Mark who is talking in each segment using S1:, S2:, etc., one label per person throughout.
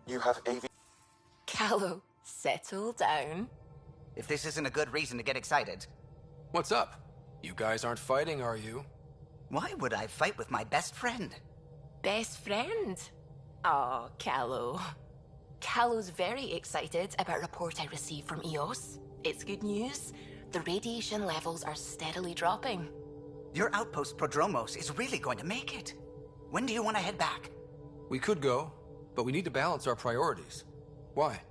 S1: You have AV...
S2: Callow, settle down.
S3: If this isn't a good reason to get excited.
S4: What's up? You guys aren't fighting, are you?
S3: Why would I fight with my best friend?
S2: Best friend? Aw, Callow. Callow's very excited about a report I received from EOS. It's good news. The radiation levels are steadily dropping.
S3: Your outpost Prodromos is really going to make it. When do you want to head back?
S4: We could go, but we need to balance our priorities. Why?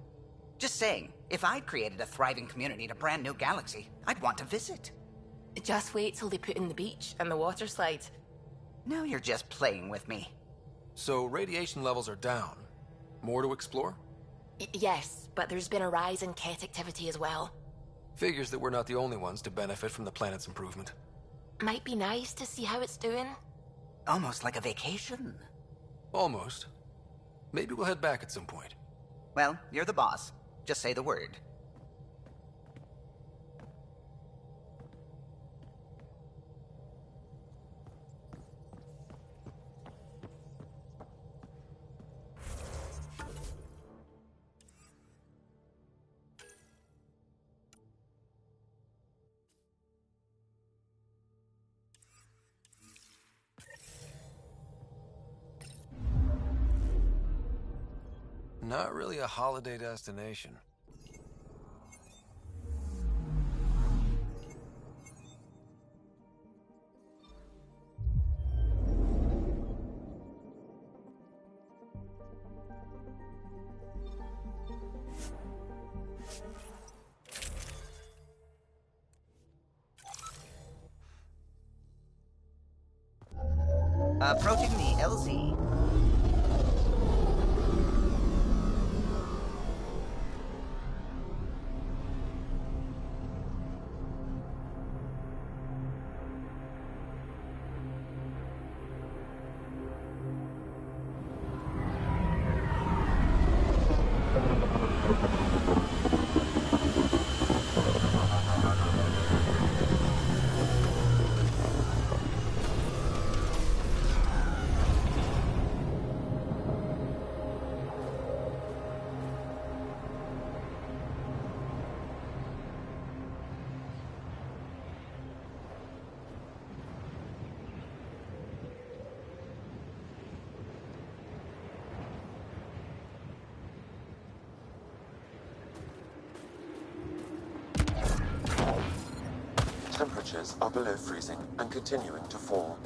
S3: Just saying, if I'd created a thriving community in a brand new galaxy, I'd want to visit.
S2: Just wait till they put in the beach and the water slide.
S3: Now you're just playing with me.
S4: So radiation levels are down. More to explore?
S2: Yes, but there's been a rise in Ket activity as well.
S4: Figures that we're not the only ones to benefit from the planet's improvement.
S2: Might be nice to see how it's doing.
S3: Almost like a vacation.
S4: Almost. Maybe we'll head back at some point.
S3: Well, you're the boss. Just say the word.
S4: Not really a holiday destination.
S3: Approaching the LZ.
S1: Temperatures are below freezing and continuing to fall.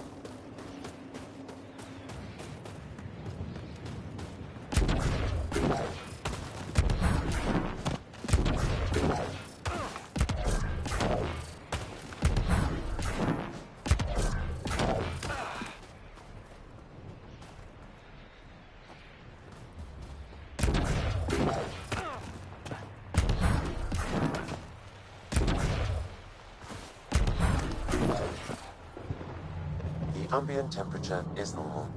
S1: Ambient temperature is normal.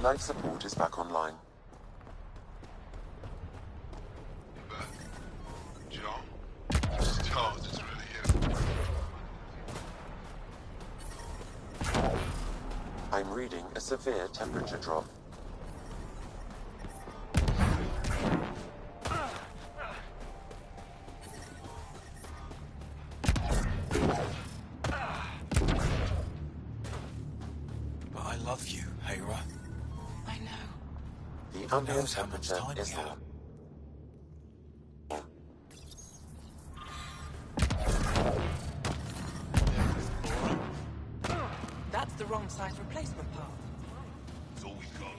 S1: Life support is back online.
S5: John? Charles is really here.
S1: I'm reading a severe temperature drop. Ambient temperature is normal.
S6: That's the wrong size replacement part.
S5: That's all we got.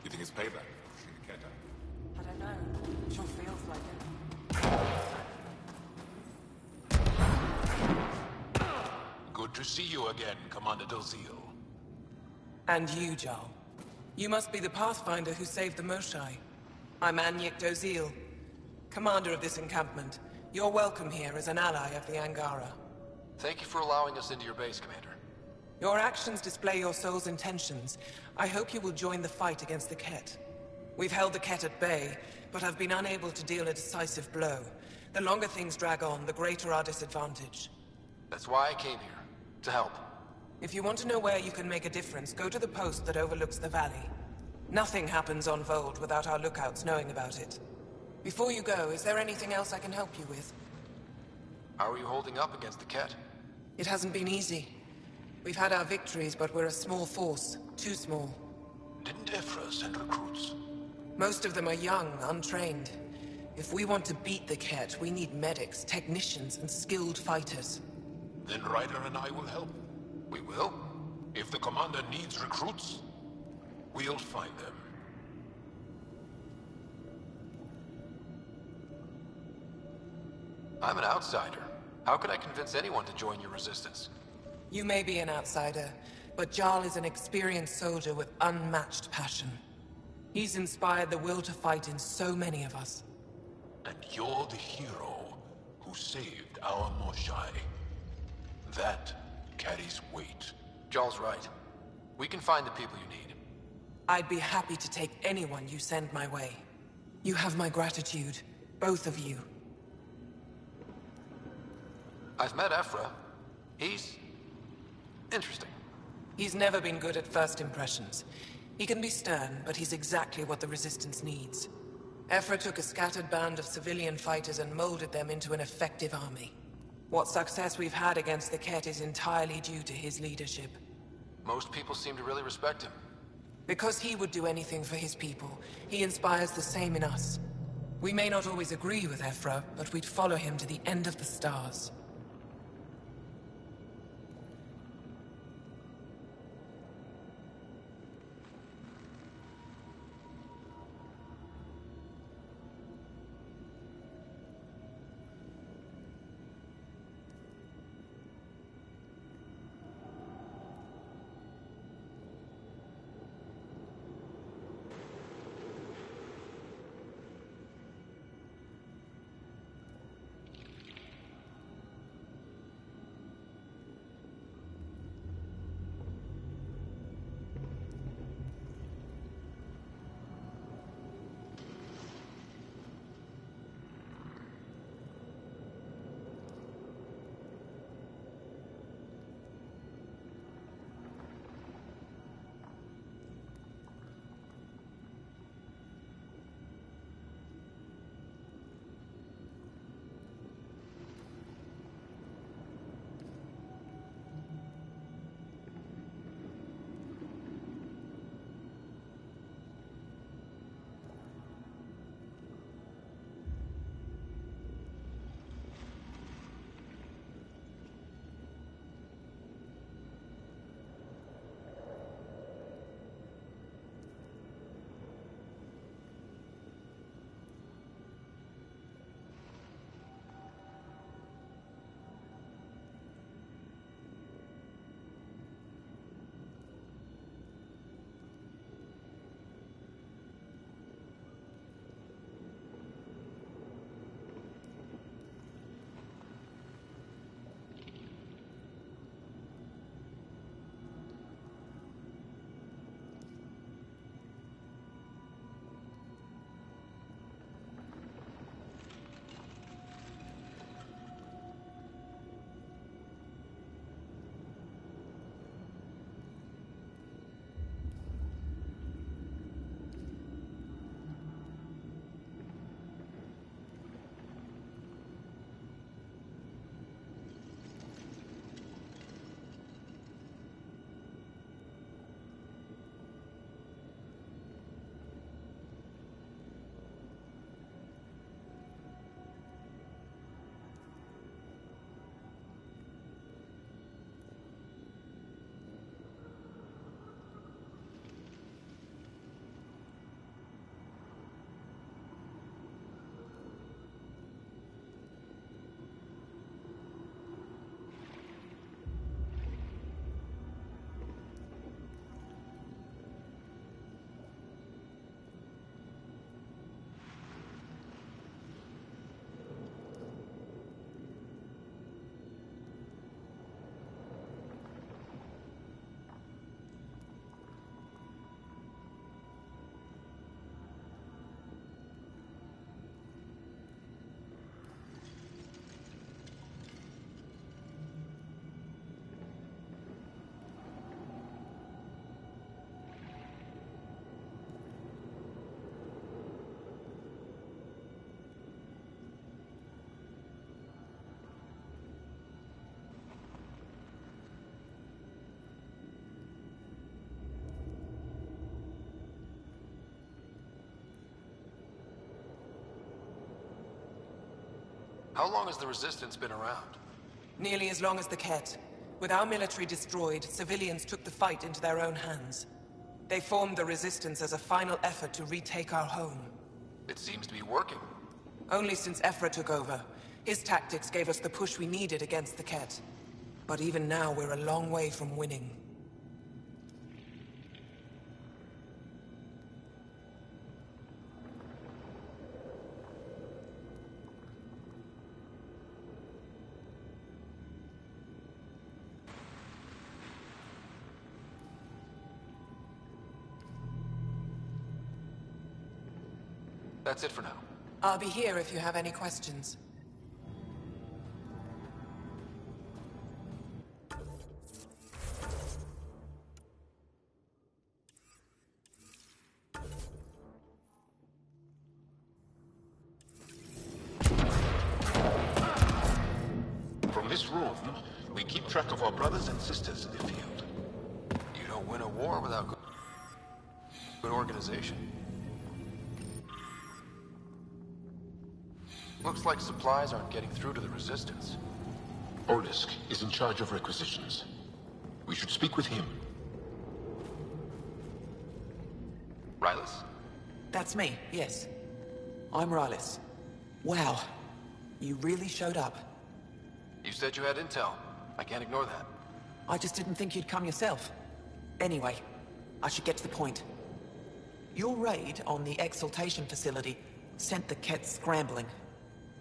S5: You think it's payback?
S6: I don't know. Sure feels like it.
S5: Good to see you again, Commander Dozil.
S6: And you, Jarl. You must be the Pathfinder who saved the Moshai. I'm Anyek Dozil, commander of this encampment. You're welcome here as an ally of the Angara.
S4: Thank you for allowing us into your base, Commander.
S6: Your actions display your soul's intentions. I hope you will join the fight against the Ket. We've held the Ket at bay, but have been unable to deal a decisive blow. The longer things drag on, the greater our disadvantage.
S4: That's why I came here. To help.
S6: If you want to know where you can make a difference, go to the post that overlooks the valley. Nothing happens on Vold without our lookouts knowing about it. Before you go, is there anything else I can help you with?
S4: How are you holding up against the Ket?
S6: It hasn't been easy. We've had our victories, but we're a small force. Too small.
S5: Didn't Ephra send recruits?
S6: Most of them are young, untrained. If we want to beat the Ket, we need medics, technicians, and skilled fighters.
S5: Then Ryder and I will help.
S4: We will?
S5: If the commander needs recruits, we'll find them.
S4: I'm an outsider. How could I convince anyone to join your resistance?
S6: You may be an outsider, but Jarl is an experienced soldier with unmatched passion. He's inspired the will to fight in so many of us.
S5: And you're the hero who saved our Moshai. That carries weight.
S4: Jarl's right. We can find the people you need.
S6: I'd be happy to take anyone you send my way. You have my gratitude, both of you.
S4: I've met Ephra. He's interesting.
S6: He's never been good at first impressions. He can be stern, but he's exactly what the Resistance needs. Ephra took a scattered band of civilian fighters and molded them into an effective army. What success we've had against the Ket is entirely due to his leadership.
S4: Most people seem to really respect him.
S6: Because he would do anything for his people, he inspires the same in us. We may not always agree with Ephra, but we'd follow him to the end of the stars.
S5: How long has the Resistance been around?
S6: Nearly as long as the Ket. With our military destroyed, civilians took the fight into their own hands. They formed the Resistance as a final effort to retake our home.
S5: It seems to be working.
S6: Only since Ephra took over. His tactics gave us the push we needed against the Ket. But even now, we're a long way from winning.
S5: That's it for now.
S6: I'll be here if you have any questions.
S5: From this room, we keep track of our brothers and sisters in the field. You don't win a war without good organization. Looks like supplies aren't getting through to the Resistance. Orlisk is in charge of requisitions. We should speak with him. Rylas?
S6: That's me, yes. I'm Rylas. Wow. You really showed up.
S5: You said you had intel. I can't ignore that.
S6: I just didn't think you'd come yourself. Anyway, I should get to the point. Your raid on the Exaltation facility sent the Ket scrambling.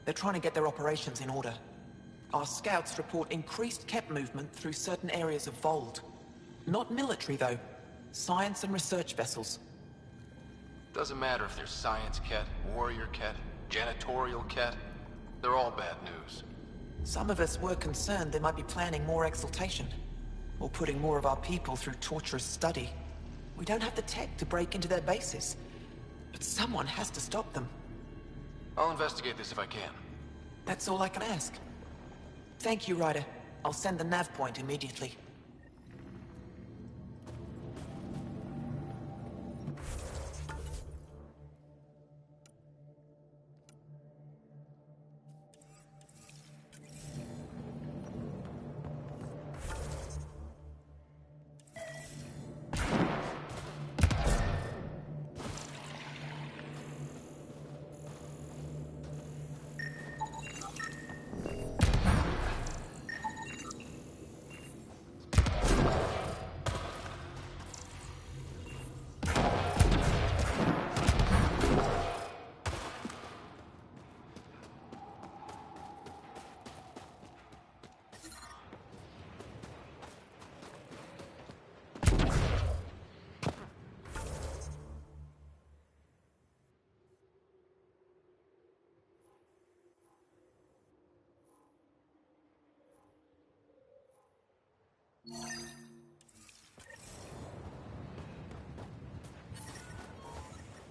S6: They're trying to get their operations in order. Our scouts report increased Ket movement through certain areas of Vold. Not military, though. Science and research vessels.
S5: Doesn't matter if they're science Ket, warrior Ket, janitorial Ket. They're all bad news.
S6: Some of us were concerned they might be planning more exaltation, or putting more of our people through torturous study. We don't have the tech to break into their bases, but someone has to stop them.
S5: I'll investigate this if I can.
S6: That's all I can ask. Thank you, Ryder. I'll send the nav point immediately.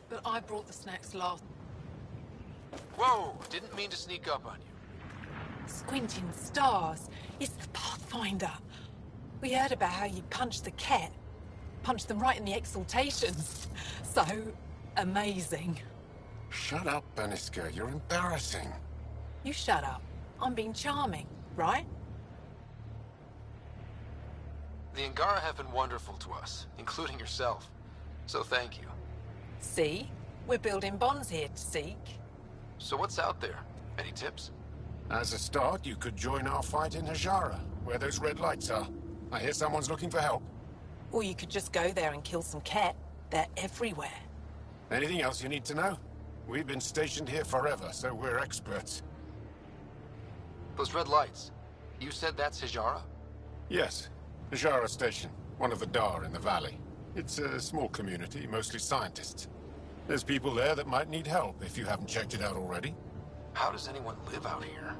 S7: But I brought the snacks last.
S5: Whoa! Didn't mean to sneak up on you.
S7: Squinting stars. It's the Pathfinder. We heard about how you punched the Ket. Punched them right in the exaltations. So amazing.
S8: Shut up, Beniska. You're embarrassing.
S7: You shut up. I'm being charming, right?
S5: The Angara have been wonderful to us, including yourself. So thank you.
S7: See? We're building bonds here to seek.
S5: So what's out there? Any tips?
S8: As a start, you could join our fight in Hajara, where those red lights are. I hear someone's looking for help.
S7: Or you could just go there and kill some Ket. They're everywhere.
S8: Anything else you need to know? We've been stationed here forever, so we're experts.
S5: Those red lights. You said that's Hijara?
S8: Yes. Hajara Station, one of the Dar in the valley. It's a small community, mostly scientists. There's people there that might need help, if you haven't checked it out already.
S5: How does anyone live out here?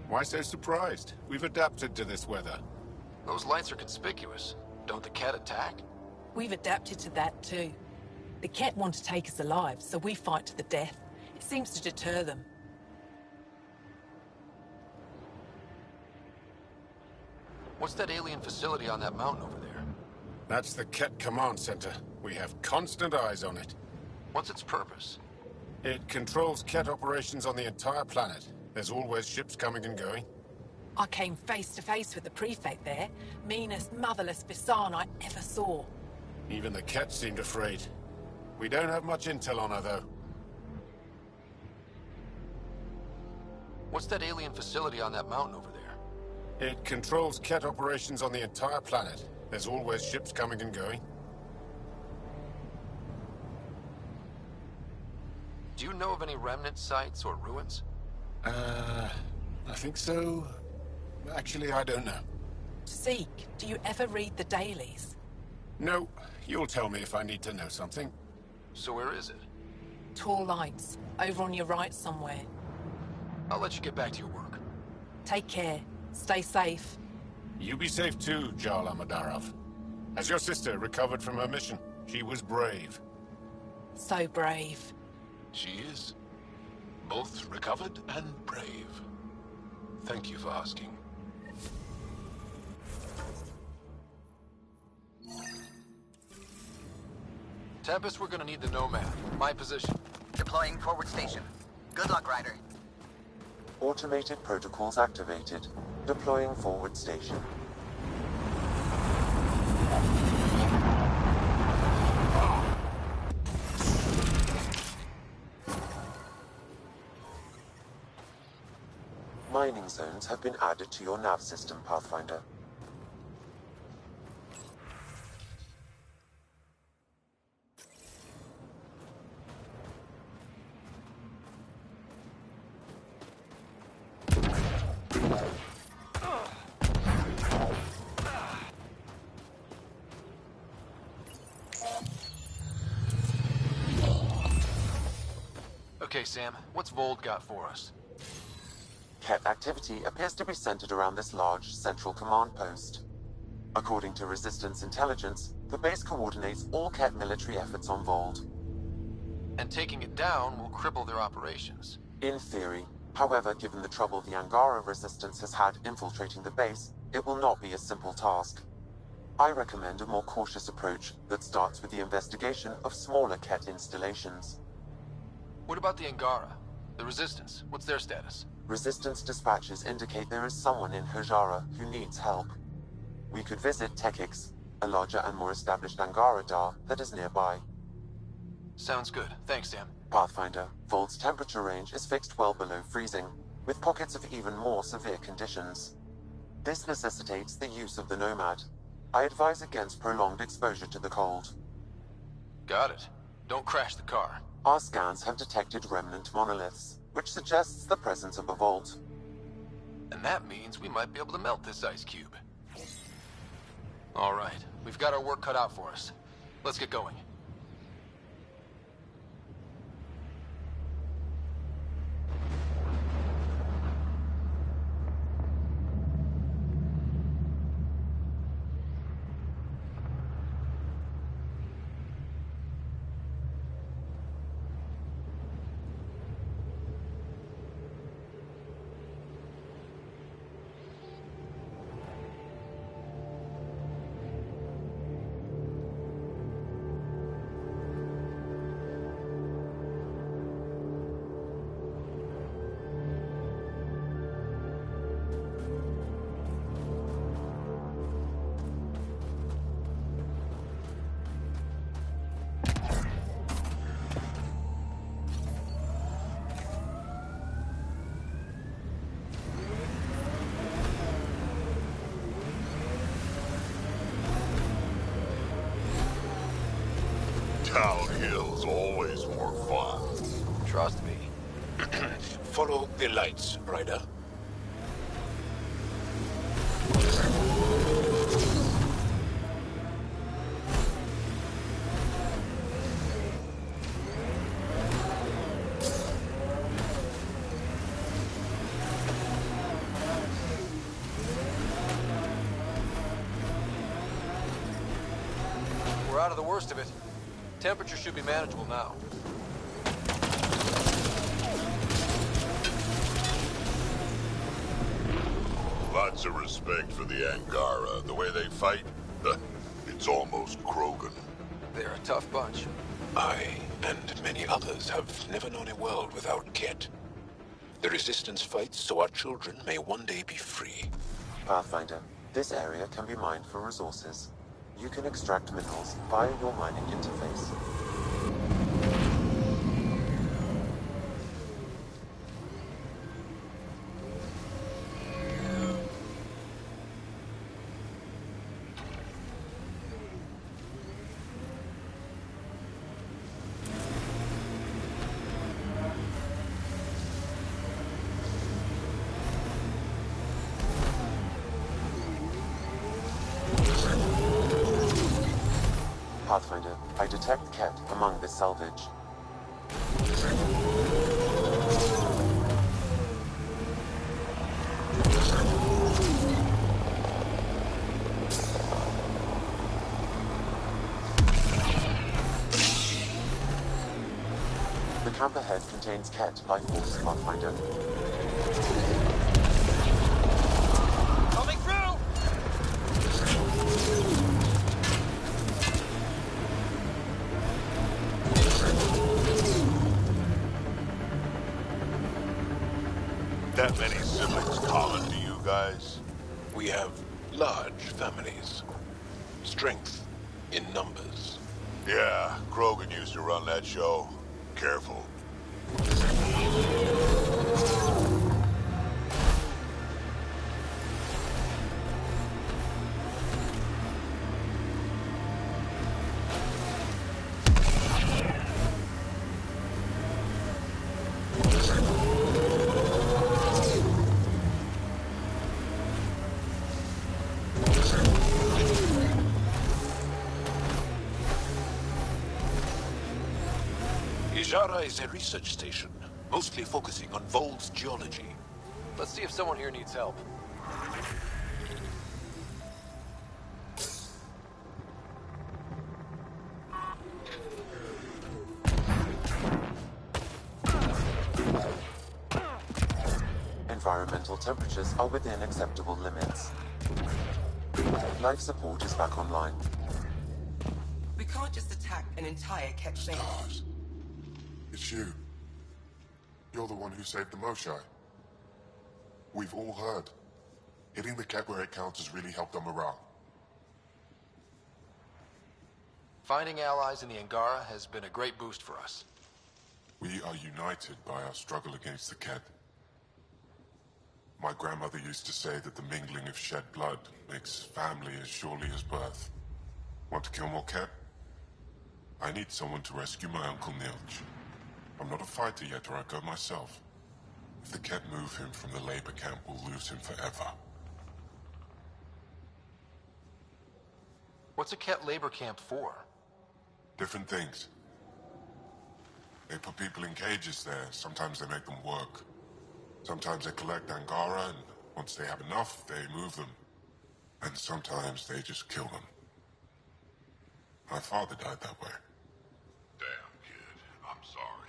S8: Why so surprised? We've adapted to this weather.
S5: Those lights are conspicuous. Don't the Ket attack?
S7: We've adapted to that too. The Ket want to take us alive, so we fight to the death. It seems to deter them.
S5: What's that alien facility on that mountain over there?
S8: That's the Ket Command Center. We have constant eyes on it.
S5: What's its purpose?
S8: It controls Ket operations on the entire planet. There's always ships coming and going.
S7: I came face to face with the prefect there. Meanest, motherless Bisan I ever saw.
S8: Even the Ket seemed afraid. We don't have much intel on her, though.
S4: What's that alien facility on that mountain over there?
S8: It controls Ket operations on the entire planet. There's always ships coming and going.
S4: Do you know of any remnant sites or ruins?
S8: I think so. Actually, I don't know.
S7: Zeke, do you ever read the dailies?
S8: No, you'll tell me if I need to know something.
S4: So where is it?
S7: Tall lights, over on your right somewhere.
S4: I'll let you get back to your work.
S7: Take care. Stay safe.
S8: You be safe too, Jarl Amadarov. Has your sister recovered from her mission? She was brave.
S7: So brave.
S5: She is. Both recovered and brave. Thank you for asking.
S4: Tempest, we're gonna need the Nomad. My position.
S3: Deploying forward station. Good luck, Ryder.
S1: Automated protocols activated. Deploying forward station. Mining zones have been added to your nav system, Pathfinder.
S4: Okay, Sam, what's Vold got for us?
S1: Ket activity appears to be centered around this large central command post. According to Resistance intelligence, the base coordinates all Ket military efforts on Vold.
S4: And taking it down will cripple their operations.
S1: In theory. However, given the trouble the Angara Resistance has had infiltrating the base, it will not be a simple task. I recommend a more cautious approach that starts with the investigation of smaller Ket installations.
S4: What about the Angara? The Resistance, what's their status?
S1: Resistance dispatches indicate there is someone in Hajara who needs help. We could visit Tekix, a larger and more established Angara Dar that is nearby.
S4: Sounds good. Thanks, Sam.
S1: Pathfinder, Vold's temperature range is fixed well below freezing, with pockets of even more severe conditions. This necessitates the use of the Nomad. I advise against prolonged exposure to the cold.
S4: Got it. Don't crash the car.
S1: Our scans have detected remnant monoliths, which suggests the presence of a vault.
S4: And that means we might be able to melt this ice cube. All right, we've got our work cut out for us. Let's get going.
S9: Downhill's always more fun.
S4: Trust me.
S5: Follow the lights, Ryder.
S4: We're out of the worst of it. Temperature should be manageable now.
S9: Lots of respect for the Angara. The way they fight, it's almost Krogan.
S4: They're a tough bunch.
S5: I, and many others, have never known a world without Ket. The Resistance fights so our children may one day be free.
S1: Pathfinder, this area can be mined for resources. You can extract minerals via your mining interface. Pathfinder, I detect Ket among this salvage. The camp ahead contains Ket life force, Pathfinder.
S4: Coming through!
S9: That many siblings common to you guys?
S5: We have large families. Strength in numbers.
S9: Yeah, Krogan used to run that show. Careful.
S5: Ijara is a research station, mostly focusing on Vol's geology.
S4: Let's see if someone here needs help.
S1: Environmental temperatures are within acceptable limits. Life support is back online.
S6: We can't just attack an entire Ket base.
S8: Stars. It's you. You're the one who saved the Moshai. We've all heard. Hitting the Ket where it counts has really helped our morale.
S4: Finding allies in the Angara has been a great boost for us.
S8: We are united by our struggle against the Ket. My grandmother used to say that the mingling of shed blood makes family as surely as birth. Want to kill more Ket? I need someone to rescue my Uncle Nilch. I'm not a fighter yet, or I'd go myself. If the Ket move him from the labor camp, we'll lose him forever.
S4: What's a Ket labor camp for?
S8: Different things. They put people in cages there. Sometimes they make them work. Sometimes they collect Angara, and once they have enough, they move them. And sometimes they just kill them. My father died that way.
S9: Damn, kid. I'm sorry.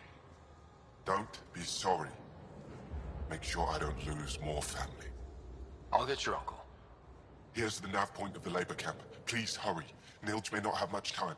S8: Don't be sorry. Make sure I don't lose more family.
S4: I'll get your uncle.
S8: Here's the nav point of the labor camp. Please hurry. Nilch may not have much time.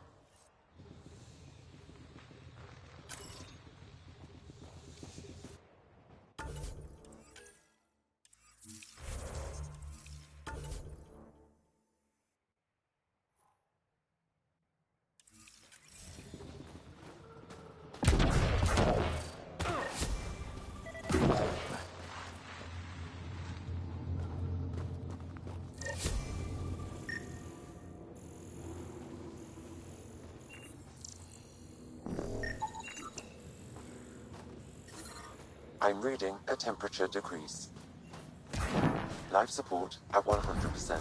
S1: I'm reading a temperature decrease. Life support at 100%.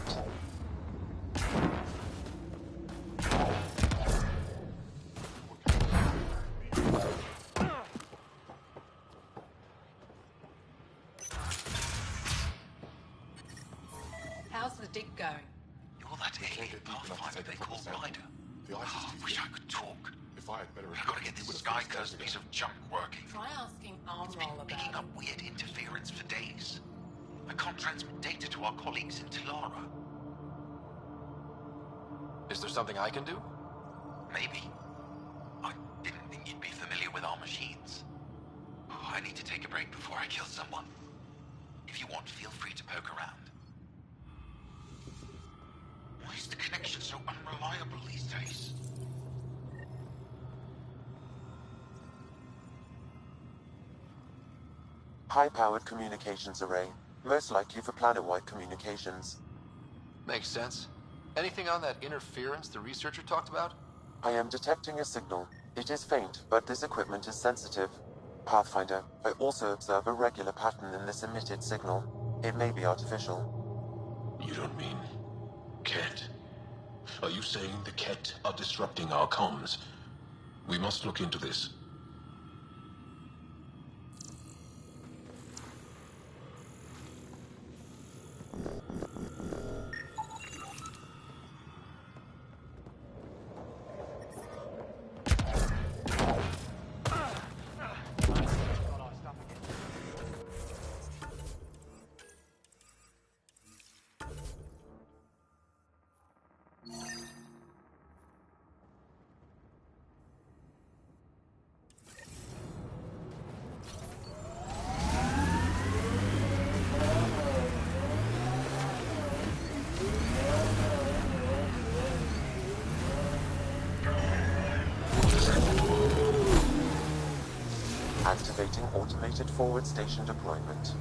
S7: How's the dig going?
S5: You're that alien pathfinder they call Ryder.
S8: The ice is too
S5: Wish
S8: thick.
S5: I could talk.
S8: If I had better
S5: I've got to get this sky-cursed piece of junk working.
S7: Try asking
S5: It's been
S7: Armroll
S5: picking
S7: about
S5: up
S7: it.
S5: weird interference for days. I can't transmit data to our colleagues in Talara.
S4: Is there something I can do?
S5: Maybe. I didn't think you'd be familiar with our machines. I need to take a break before
S10: before I kill someone. If you want, feel free to poke around. Why is the connection so unreliable these days?
S1: High-powered communications array, most likely for planet-wide communications.
S4: Makes sense. Anything on that interference the researcher talked about?
S1: I am detecting a signal. It is faint, but this equipment is sensitive. Pathfinder, I also observe a regular pattern in this emitted signal. It may be artificial.
S5: You don't mean... Ket? Are you saying the Ket are disrupting our comms? We must look into this.
S1: Activating automated forward station deployment.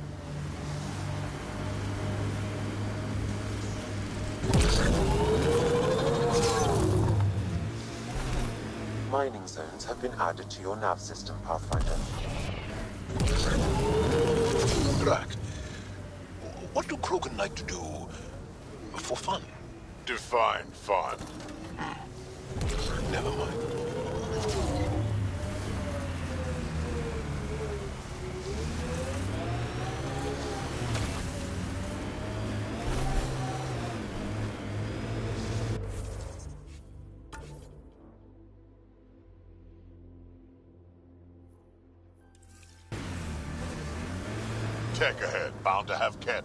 S1: Mining zones have been added to your nav system, Pathfinder.
S5: Drak, what do Krogan like to do for fun?
S9: Define fun.
S5: Never mind.
S9: Tech ahead, bound to have Ket.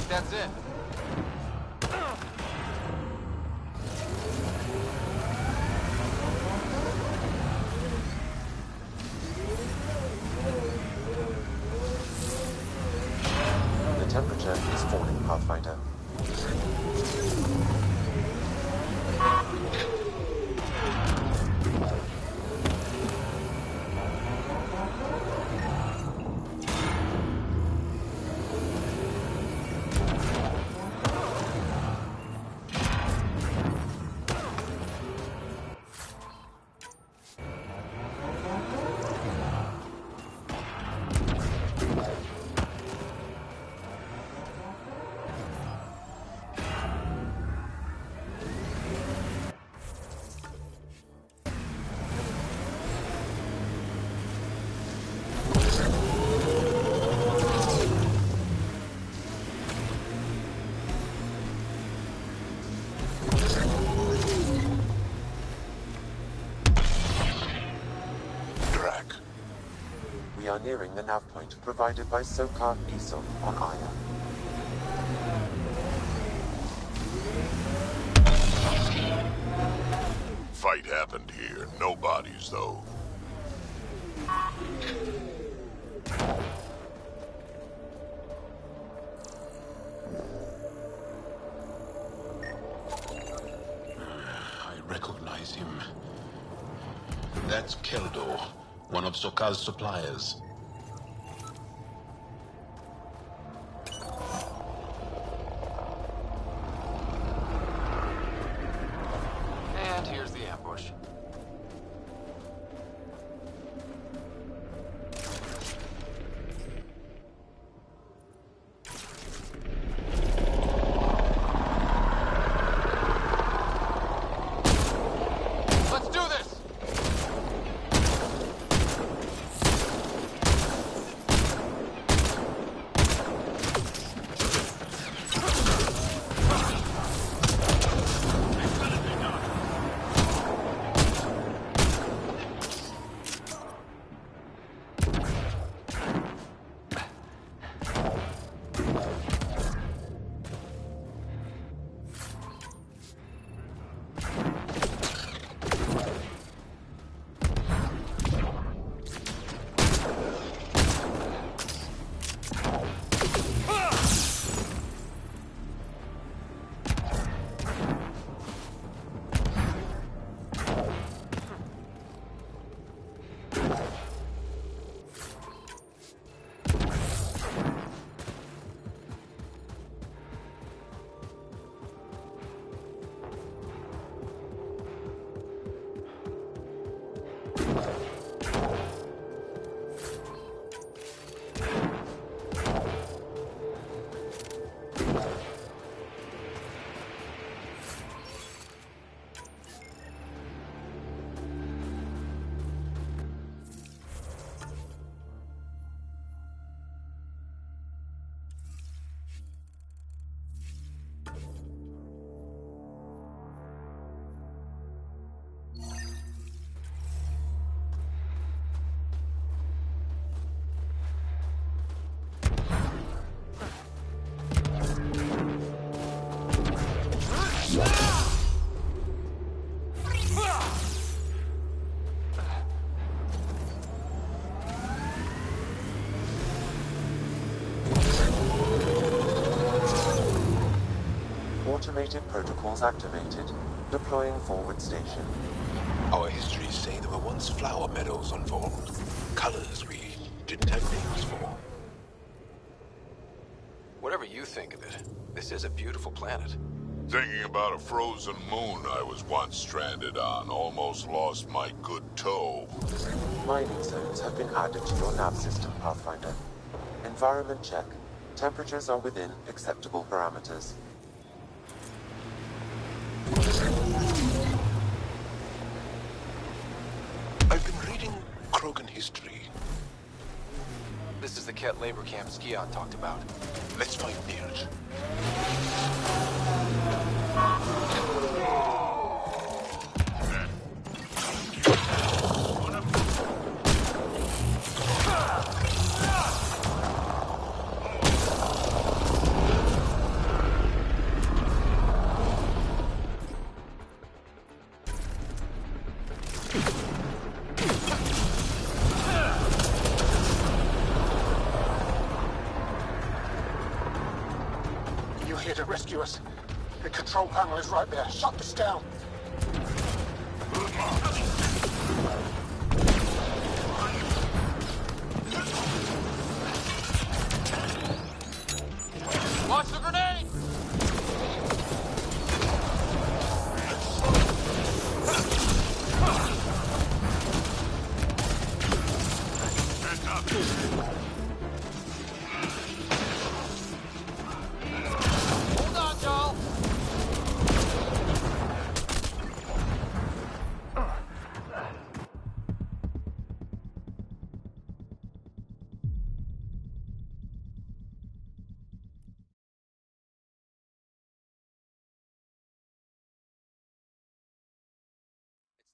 S4: That's it.
S1: The temperature is falling, Pathfinder. We are nearing the nav point provided by Sokar Esol on Aya.
S9: Fight happened here. No bodies, though.
S5: I recognize him. That's Keldo, one of Sokal's suppliers.
S4: Let's do this!
S1: Automated protocols activated. Deploying forward station.
S5: Our histories say there were once flower meadows unfold. Colors we didn't have names for.
S4: Whatever you think of it, this is a beautiful planet.
S9: Thinking about a frozen moon I was once stranded on, almost lost my good toe.
S1: Mining zones have been added to your nav system, Pathfinder. Environment check. Temperatures are within acceptable parameters.
S5: I've been reading Krogan history.
S4: This is the Ket labor camp Skion talked about.
S5: Let's find Nirj.
S10: Here to rescue us. The control panel is right there. Shut this down.
S4: Watch the grenade!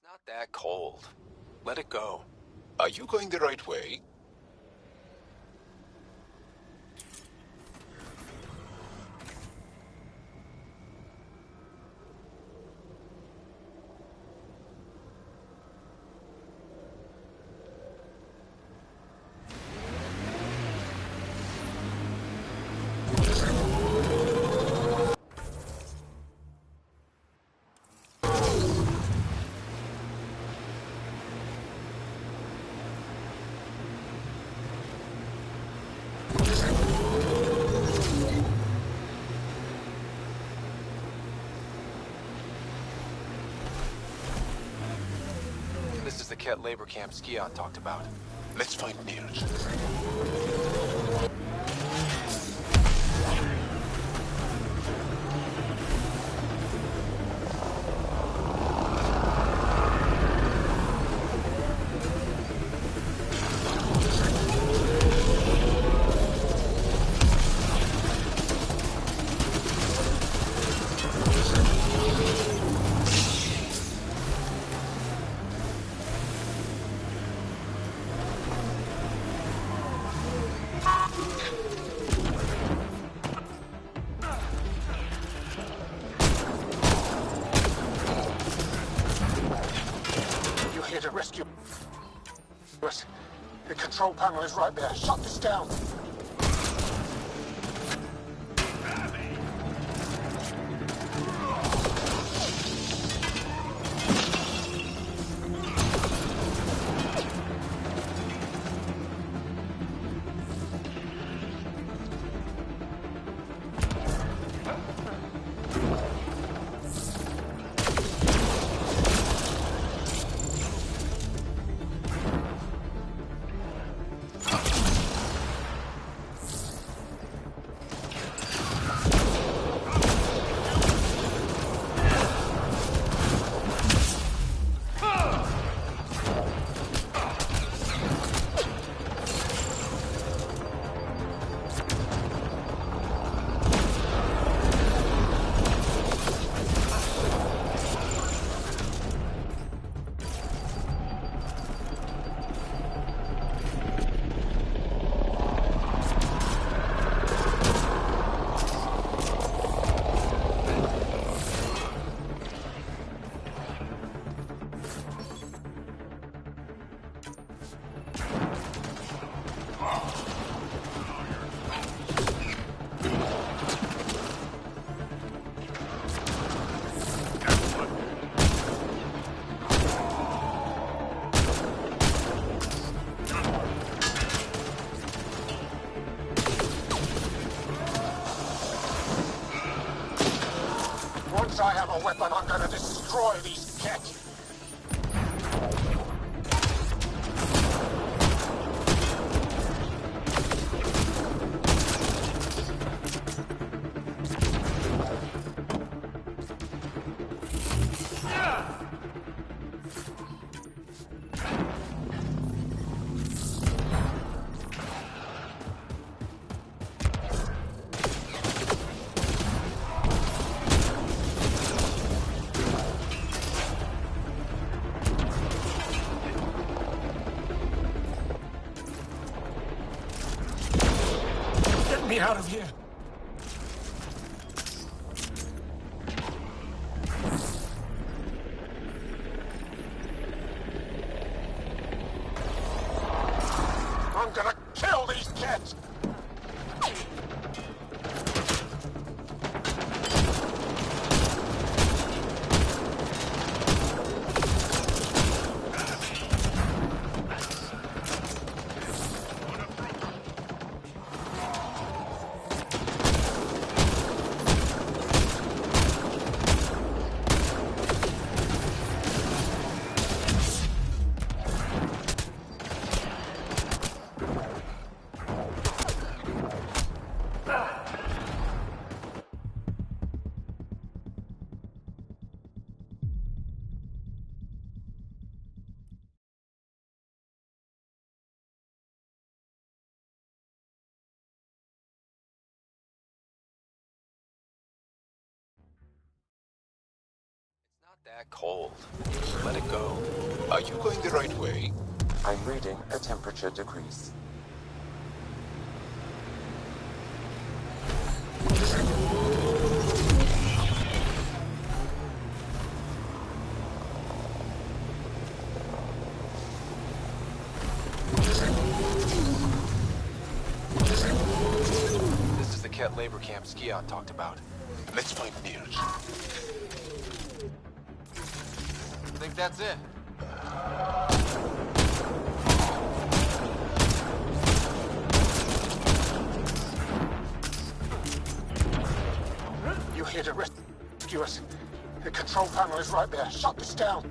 S4: Not that cold. Let it go.
S5: Are you going the right way?
S4: This is the Ket labor camp Skion talked about.
S5: Let's find Nirj.
S10: to rescue us. The control panel is right there. Shut this down. Once I have a weapon, I'm gonna destroy these cats. Get me out of here. I'm gonna kill these kids!
S5: Not that cold. Just let it go. Are you going the right way?
S1: I'm reading a temperature decrease.
S4: This is the Ket labor camp Skion talked about.
S5: Let's find Nils.
S4: Think that's it?
S10: You're here to rescue us. The control panel is right there. Shut this down.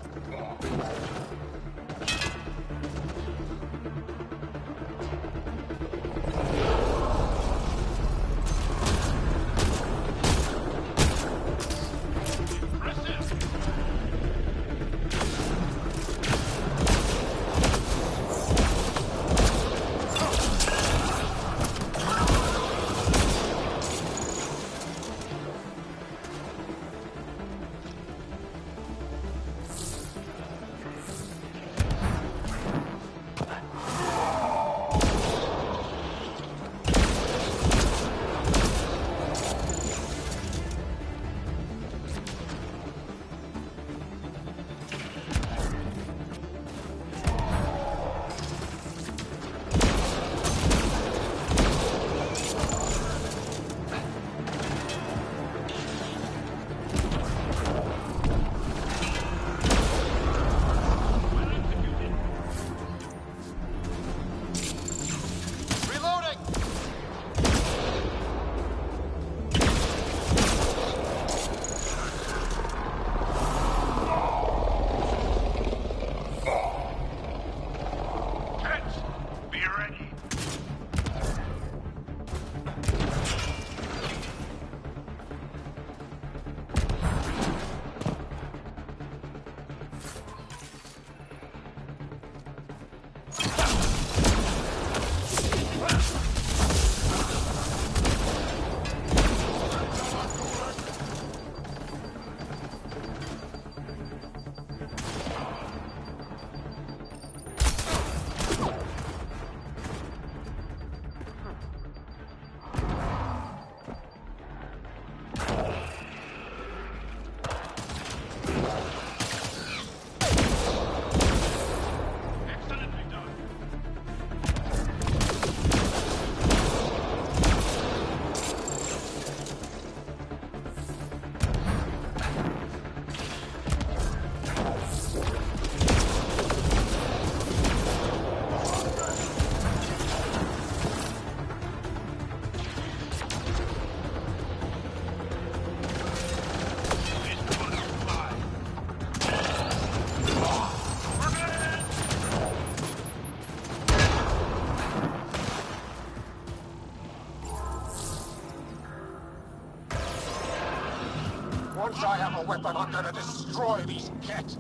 S10: a weapon, I'm gonna destroy these Ket.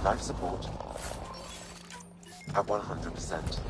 S1: Life support at 100%.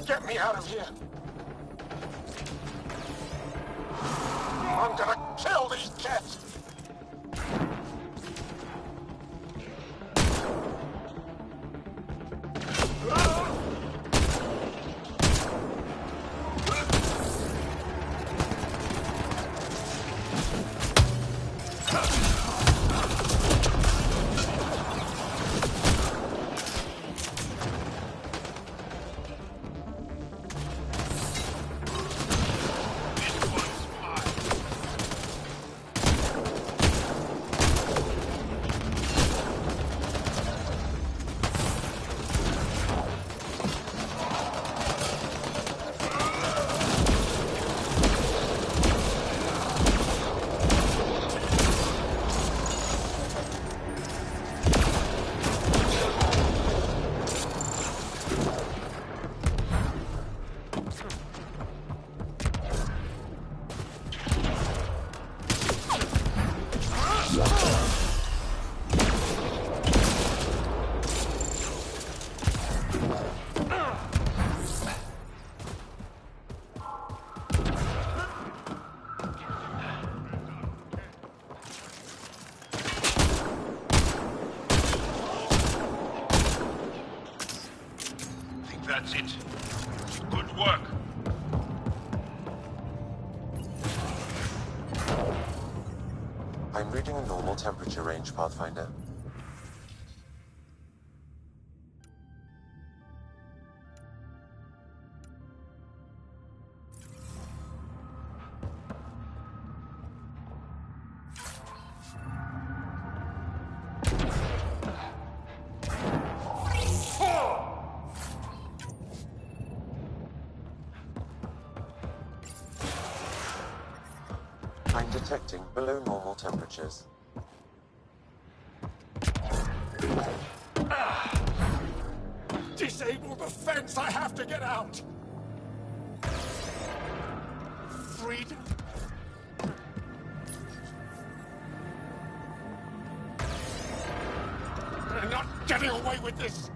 S10: Get me out of here. I'm gonna kill these Ket.
S5: That's it. Good work.
S1: I'm reading a normal temperature range, Pathfinder. I'm detecting below normal temperatures.
S10: Disable the fence, I have to get out! Freedom? I'm not getting away with this!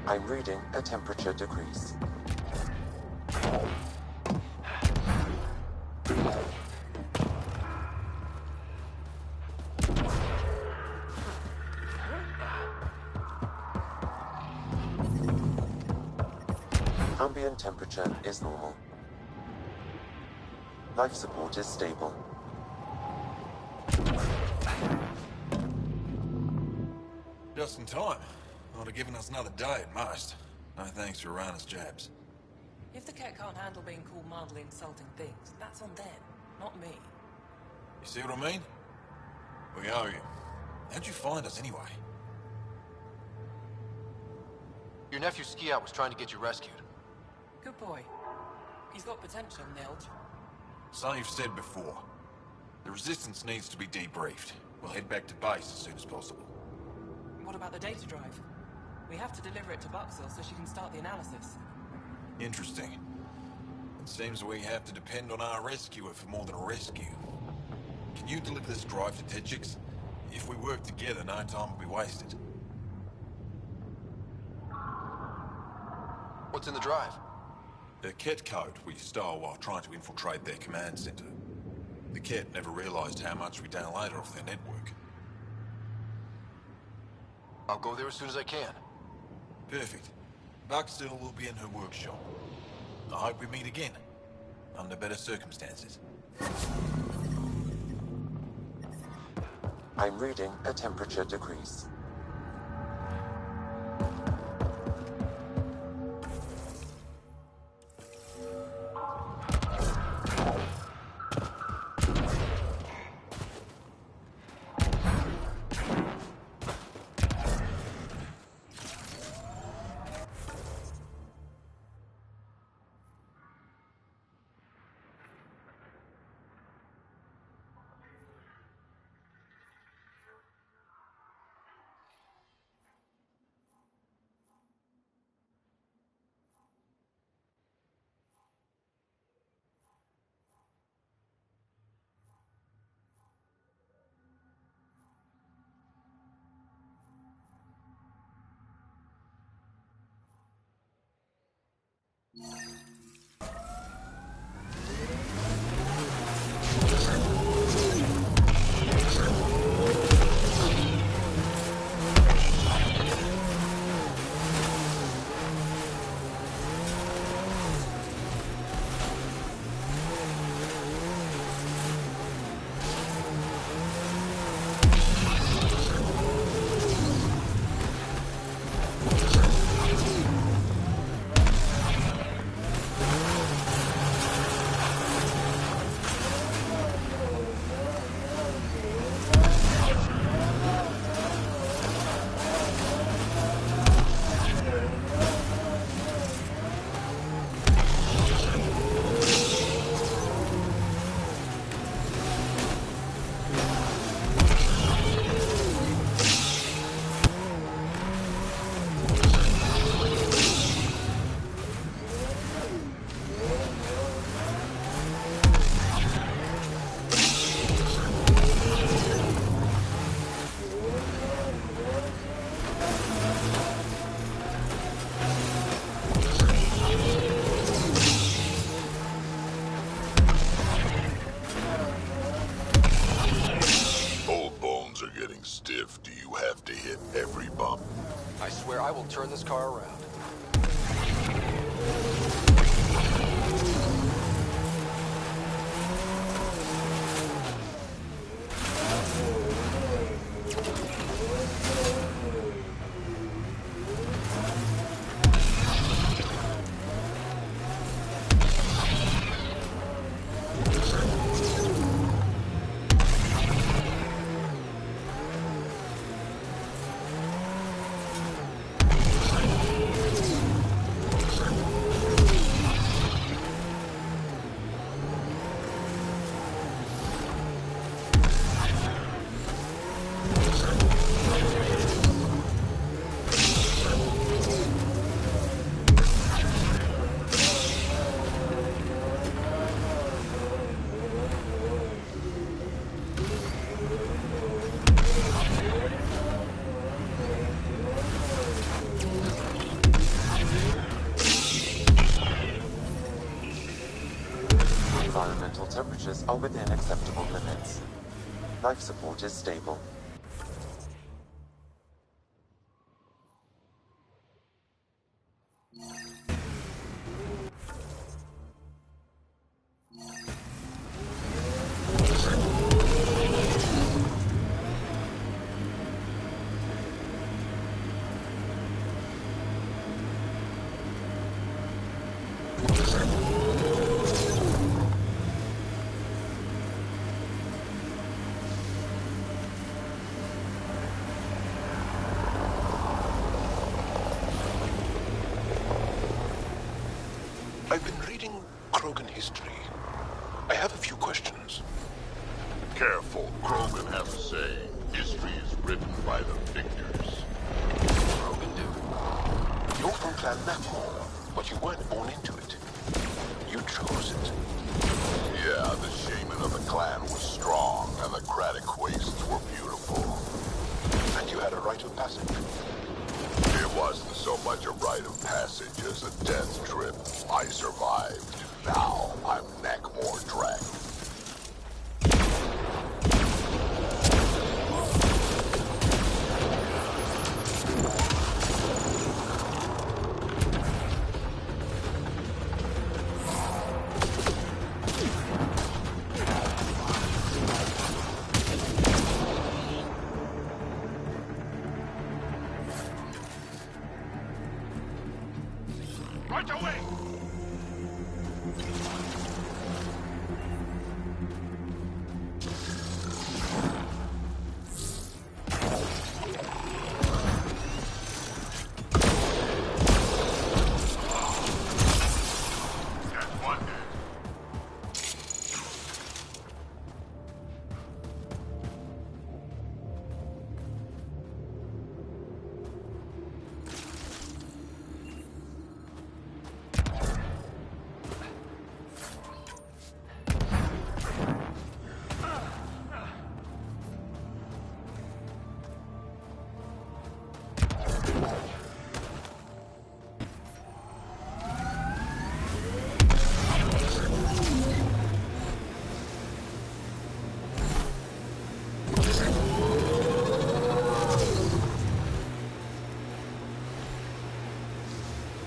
S1: I'm reading a temperature decrease. Ambient temperature is normal. Life support is stable.
S11: Just in time. Would have given us another day at most. No thanks for Rana's jabs.
S6: If the Ket can't handle being called mildly insulting things, that's on them, not me.
S11: You see what I mean? We owe you. How'd you find us anyway?
S4: Your nephew Skiat was trying to get you rescued.
S6: Good boy. He's got potential, Nilge.
S11: Something you've said before. The Resistance needs to be debriefed. We'll head back to base as soon as possible.
S6: What about the data drive? We have to deliver it to Buxel so she can start the analysis.
S11: Interesting. It seems we have to depend on our rescuer for more than a rescue. Can you deliver this drive to Tedjix? If we work together, no time will be wasted.
S4: What's in the drive?
S11: The Ket code we stole while trying to infiltrate their command center. The Ket never realized how much we downloaded off their network.
S4: I'll go there as soon as I can.
S11: Perfect. Buxel will be in her workshop. I hope we meet again, under better circumstances.
S1: I'm reading a temperature decrease.
S9: stiff do you have to hit every bump?
S4: I swear I will turn this car around.
S1: Environmental temperatures are within acceptable limits. Life support is stable.
S5: I've been reading Krogan history. I have a few questions.
S9: Careful, Krogan have a saying. History is written by the victors.
S5: Krogan do. You're from Clan Nakmor, but you weren't born into it. You chose it.
S9: Yeah, the shaman of the clan was strong, and the Kratic wastes were beautiful.
S5: And you had a rite of passage.
S9: It wasn't so much a rite of passage as a death trip. I survived. Now I'm Nakmor Drac.
S5: Right away!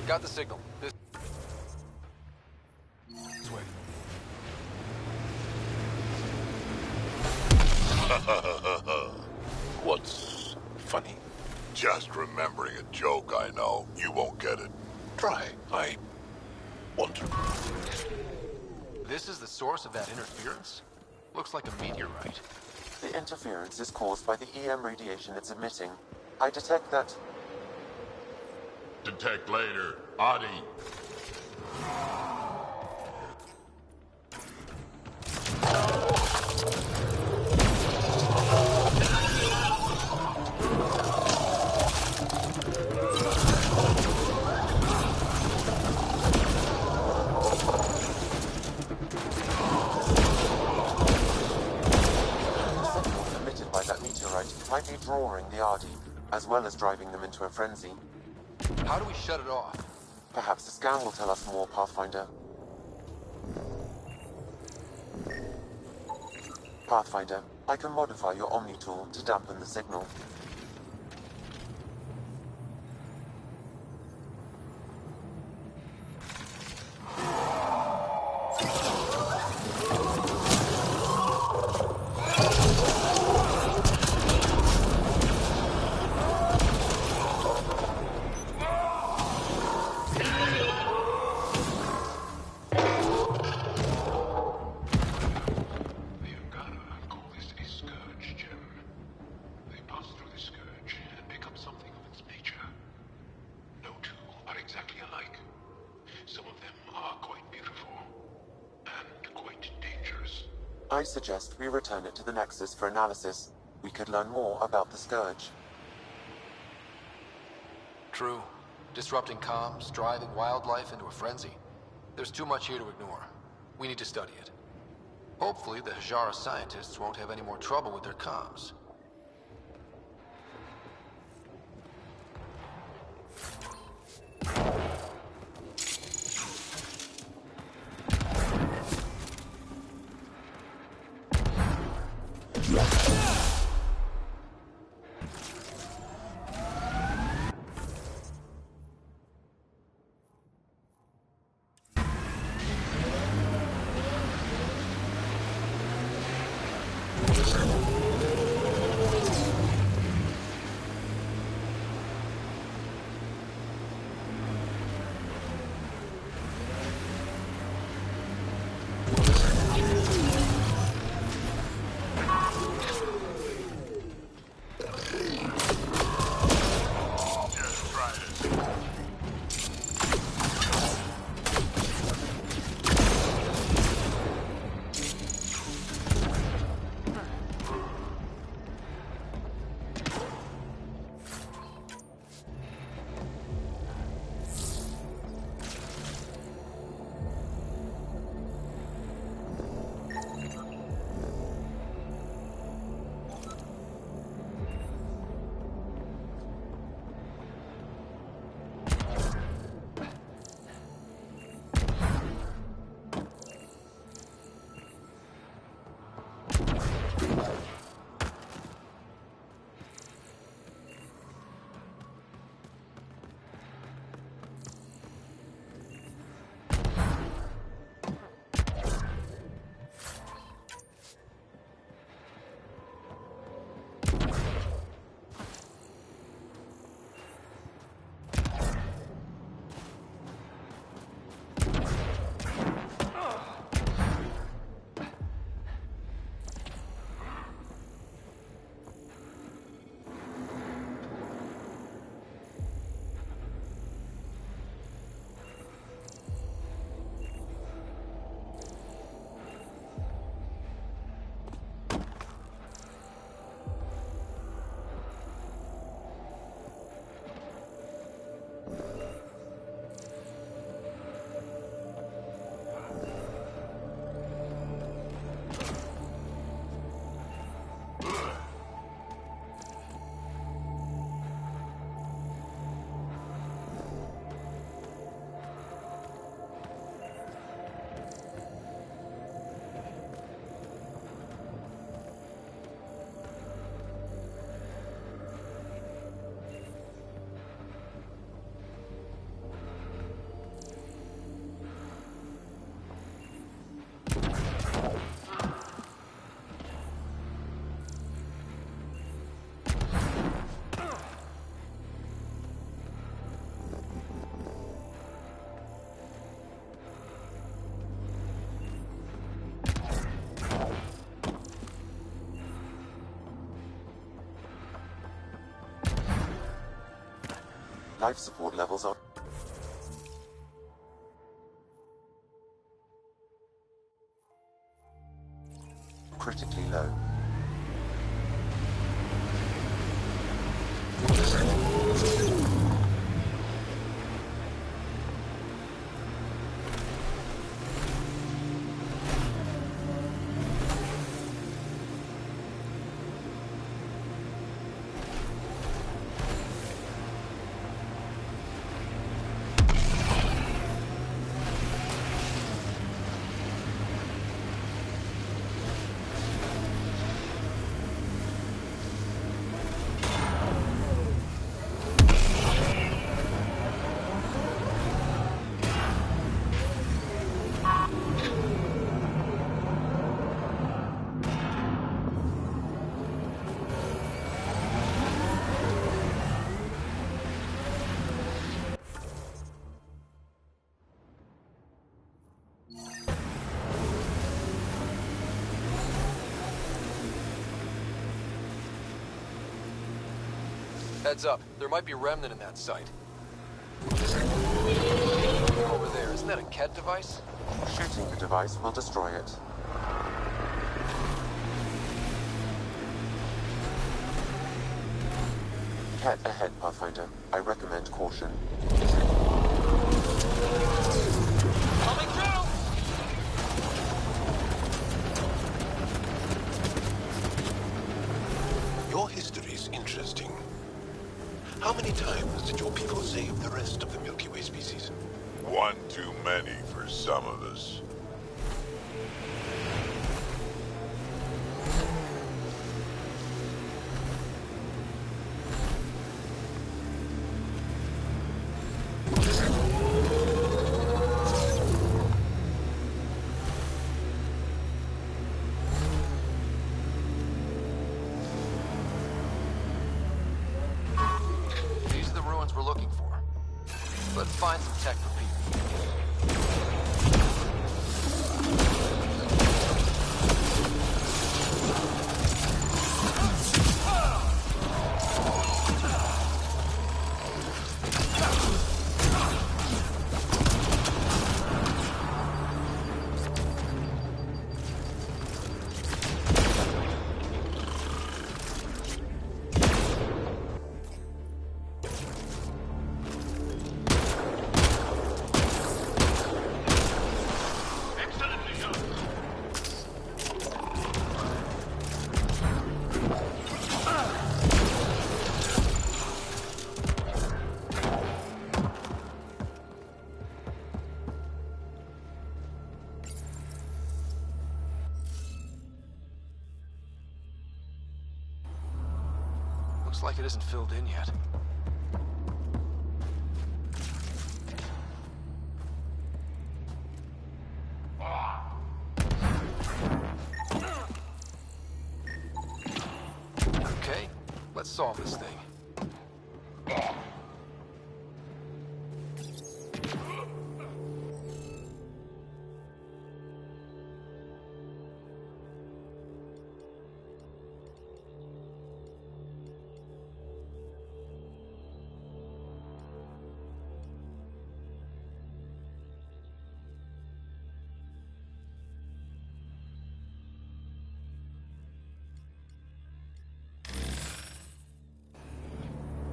S4: Got the signal. This way.
S5: What's funny?
S9: Just remembering a joke, I know. You won't get it.
S5: Try. I want to.
S4: This is the source of that interference? Looks like a meteorite.
S1: The interference is caused by the EM radiation it's emitting. I detect that...
S9: Detect later. Adi.
S1: emitted by that meteorite might be drawing the Ardi, as well as driving them into a frenzy.
S4: How do we shut it off?
S1: Perhaps the scan will tell us more, Pathfinder. Pathfinder, I can modify your Omni tool to dampen the signal. I suggest we return it to the Nexus for analysis. We could learn more about the Scourge.
S4: True. Disrupting comms, driving wildlife into a frenzy. There's too much here to ignore. We need to study it. Hopefully the Hajara scientists won't have any more trouble with their comms.
S1: Life support levels are critically low.
S4: Heads up, there might be a remnant in that site. Over there, isn't that a Ket device?
S1: Shooting the device will destroy it. Ket ahead, Pathfinder. I recommend caution.
S4: Coming through!
S5: Your history's interesting. How many times did your people save the rest of the Milky Way species?
S9: One too many for some of us.
S4: These are the ruins we're looking for. Let's find some tech for people. Looks like it isn't filled in yet. Okay, let's solve this thing.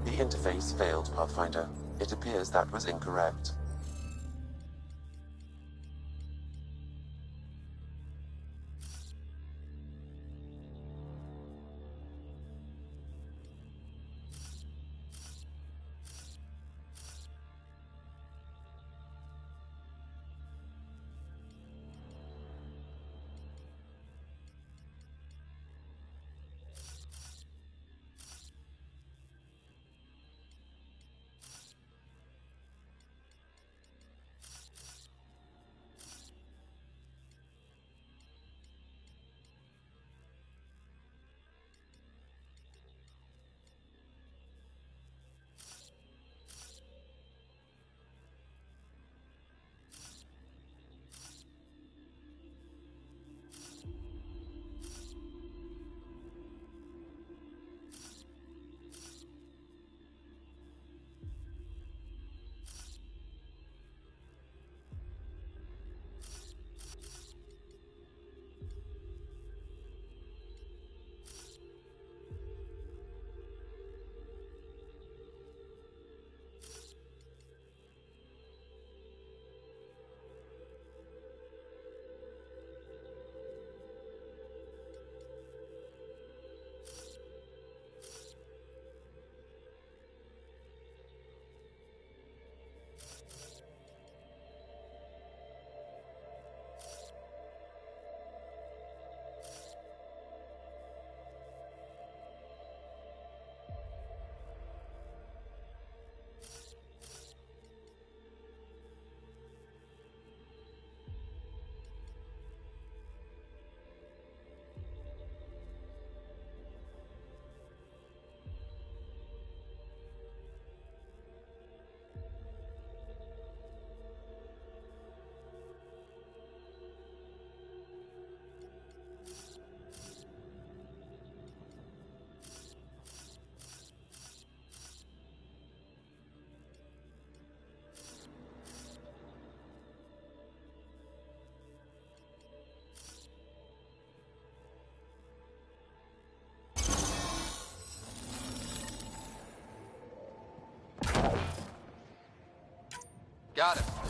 S1: The interface failed, Pathfinder. It appears that was incorrect.
S4: Got it.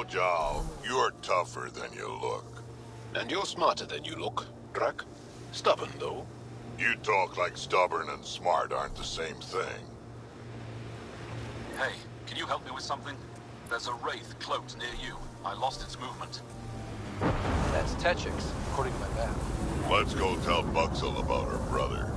S9: Jal, you're tougher than you look.
S5: And you're smarter than you look, Drac. Stubborn, though.
S9: You talk like stubborn and smart aren't the same thing.
S12: Hey, can you help me with something? There's a wraith cloaked near you. I lost its movement.
S4: That's Techix, according to my map.
S9: Let's go tell Buxel about her brother.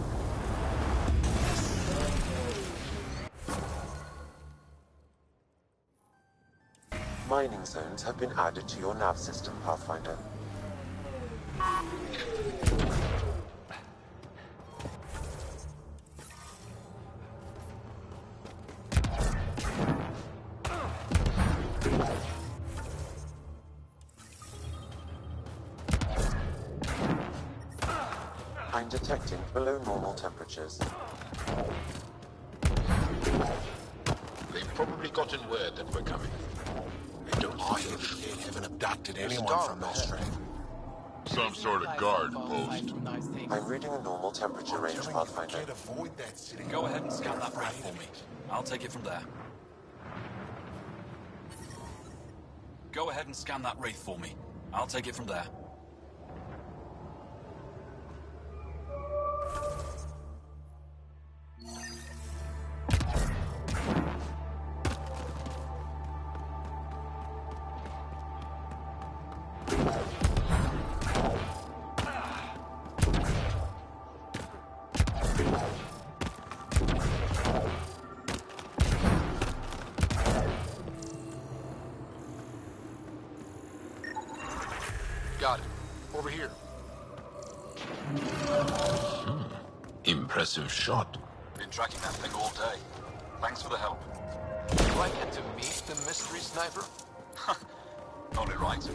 S1: Mining zones have been added to your nav system, Pathfinder. I'm detecting below normal temperatures.
S5: They've probably gotten word that we're coming. I don't think
S10: They haven't abducted
S4: There's
S10: anyone
S4: Star
S10: from
S4: ahead.
S10: Nostra.
S9: Some sort of guard post.
S1: I'm reading a normal temperature range, Pathfinder.
S10: Can't avoid that city.
S13: Go ahead and scan that wraith for me. I'll take it from there. Go ahead and scan that wraith for me. I'll take it from there.
S4: Got it. Over here.
S5: impressive shot.
S12: Been tracking that thing all day. Thanks for the help.
S4: Do I get to meet the mystery sniper?
S12: Only right.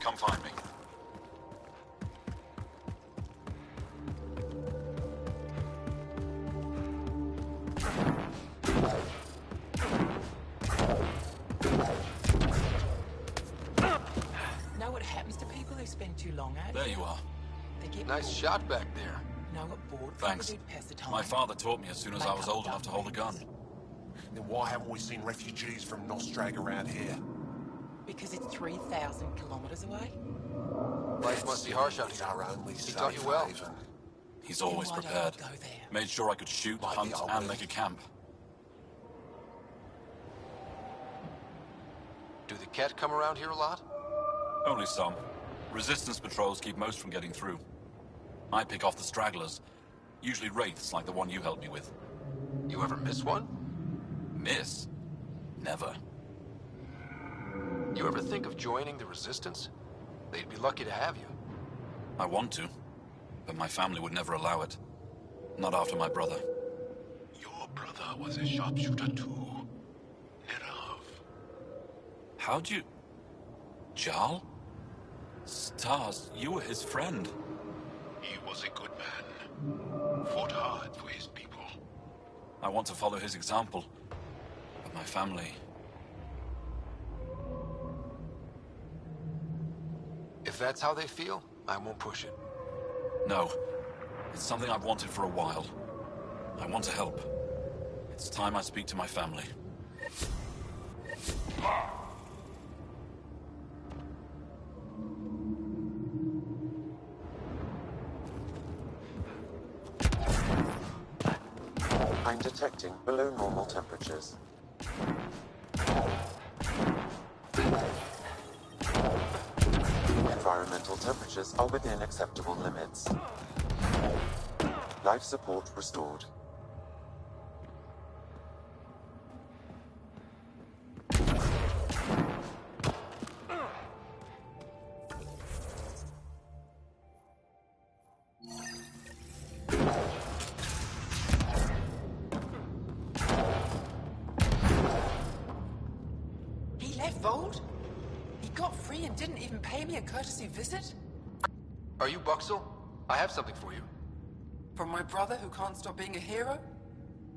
S12: Come find me.
S14: Know what happens to people who spend too long out
S13: There
S14: here?
S13: you are.
S14: They get
S4: Nice shot back there.
S14: know what bored
S13: Thanks.
S14: people do to pass the time.
S13: My father taught me as soon as I was old enough to hold a gun.
S10: Then why haven't we seen refugees from Nostrag around here?
S14: Because it's 3,000 kilometers away.
S4: Life must be harsh out here.
S10: Our only
S4: He taught you
S10: safe
S4: well.
S10: haven.
S13: He's always
S14: Why don't I
S13: prepared.
S14: go there?
S13: Made sure I could shoot,
S10: Might
S13: hunt,
S10: be our
S13: and
S10: way.
S13: make a camp.
S4: Do the Ket come around here a lot?
S13: Only some. Resistance patrols keep most from getting through. I pick off the stragglers. Usually wraiths like the one you helped me with.
S4: You ever miss one?
S13: Miss? Never.
S4: You ever think of joining the Resistance? They'd be lucky to have you.
S13: I want to, but my family would never allow it. Not after my brother.
S5: Your brother was a sharpshooter too. Nerav.
S13: How'd you... Jarl? Stars, you were his friend.
S5: He was a good man. Fought hard for his people.
S13: I want to follow his example. But my family...
S4: If that's how they feel, I won't push it.
S13: No. It's something I've wanted for a while. I want to help. It's time I speak to my family.
S1: I'm detecting below normal temperatures. Environmental temperatures are within acceptable limits. Life support restored.
S14: He left Vold? He got free and didn't even pay me a courtesy visit?
S4: Are you Buxel? I have something for you.
S14: From my brother who can't stop being a hero?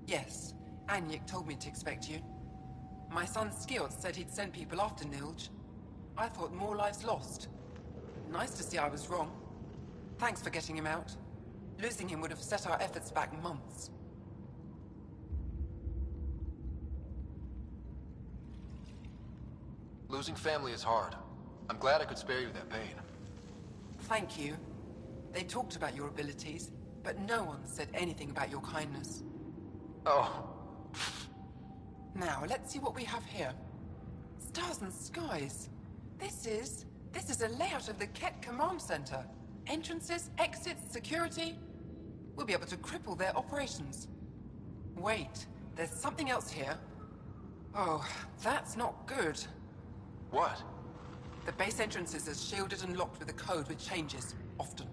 S14: Yes, Anyek told me to expect you. My son Skjort said he'd send people after Nilj. I thought more lives lost. Nice to see I was wrong. Thanks for getting him out. Losing him would have set our efforts back months.
S4: Losing family is hard. I'm glad I could spare you that pain.
S14: Thank you. They talked about your abilities, but no one said anything about your kindness.
S4: Oh.
S14: Now, let's see what we have here. Stars and skies. This is a layout of the Ket Command Center. Entrances, exits, security. We'll be able to cripple their operations. Wait, there's something else here. Oh, that's not good.
S4: What?
S14: The base entrances are shielded and locked with a code which changes, often.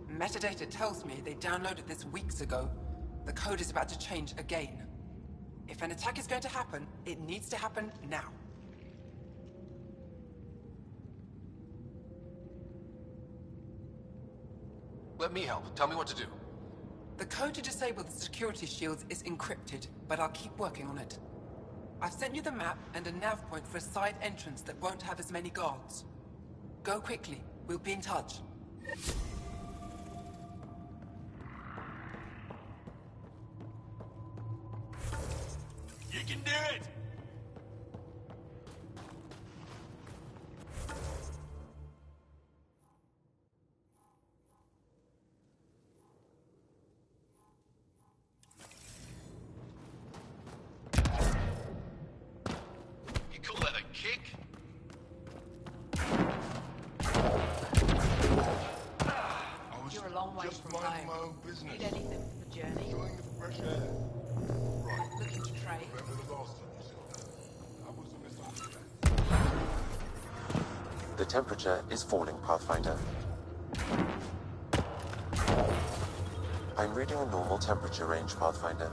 S14: Metadata tells me they downloaded this weeks ago. The code is about to change again. If an attack is going to happen, it needs to happen now.
S4: Let me help. Tell me what to do.
S14: The code to disable the security shields is encrypted, but I'll keep working on it. I've sent you the map and a nav point for a side entrance that won't have as many guards. Go quickly. We'll be in touch.
S11: You can do it!
S5: You call that a kick?
S15: You're a long way
S8: Just
S15: from
S8: minding
S15: home.
S8: my own business.
S15: Need anything for the journey?
S8: Enjoying the fresh air. Right.
S15: Looking to trade?
S8: Remember the last time you said that? I was a misunderstanding.
S1: The temperature is falling, Pathfinder. I'm reading a normal temperature range, Pathfinder.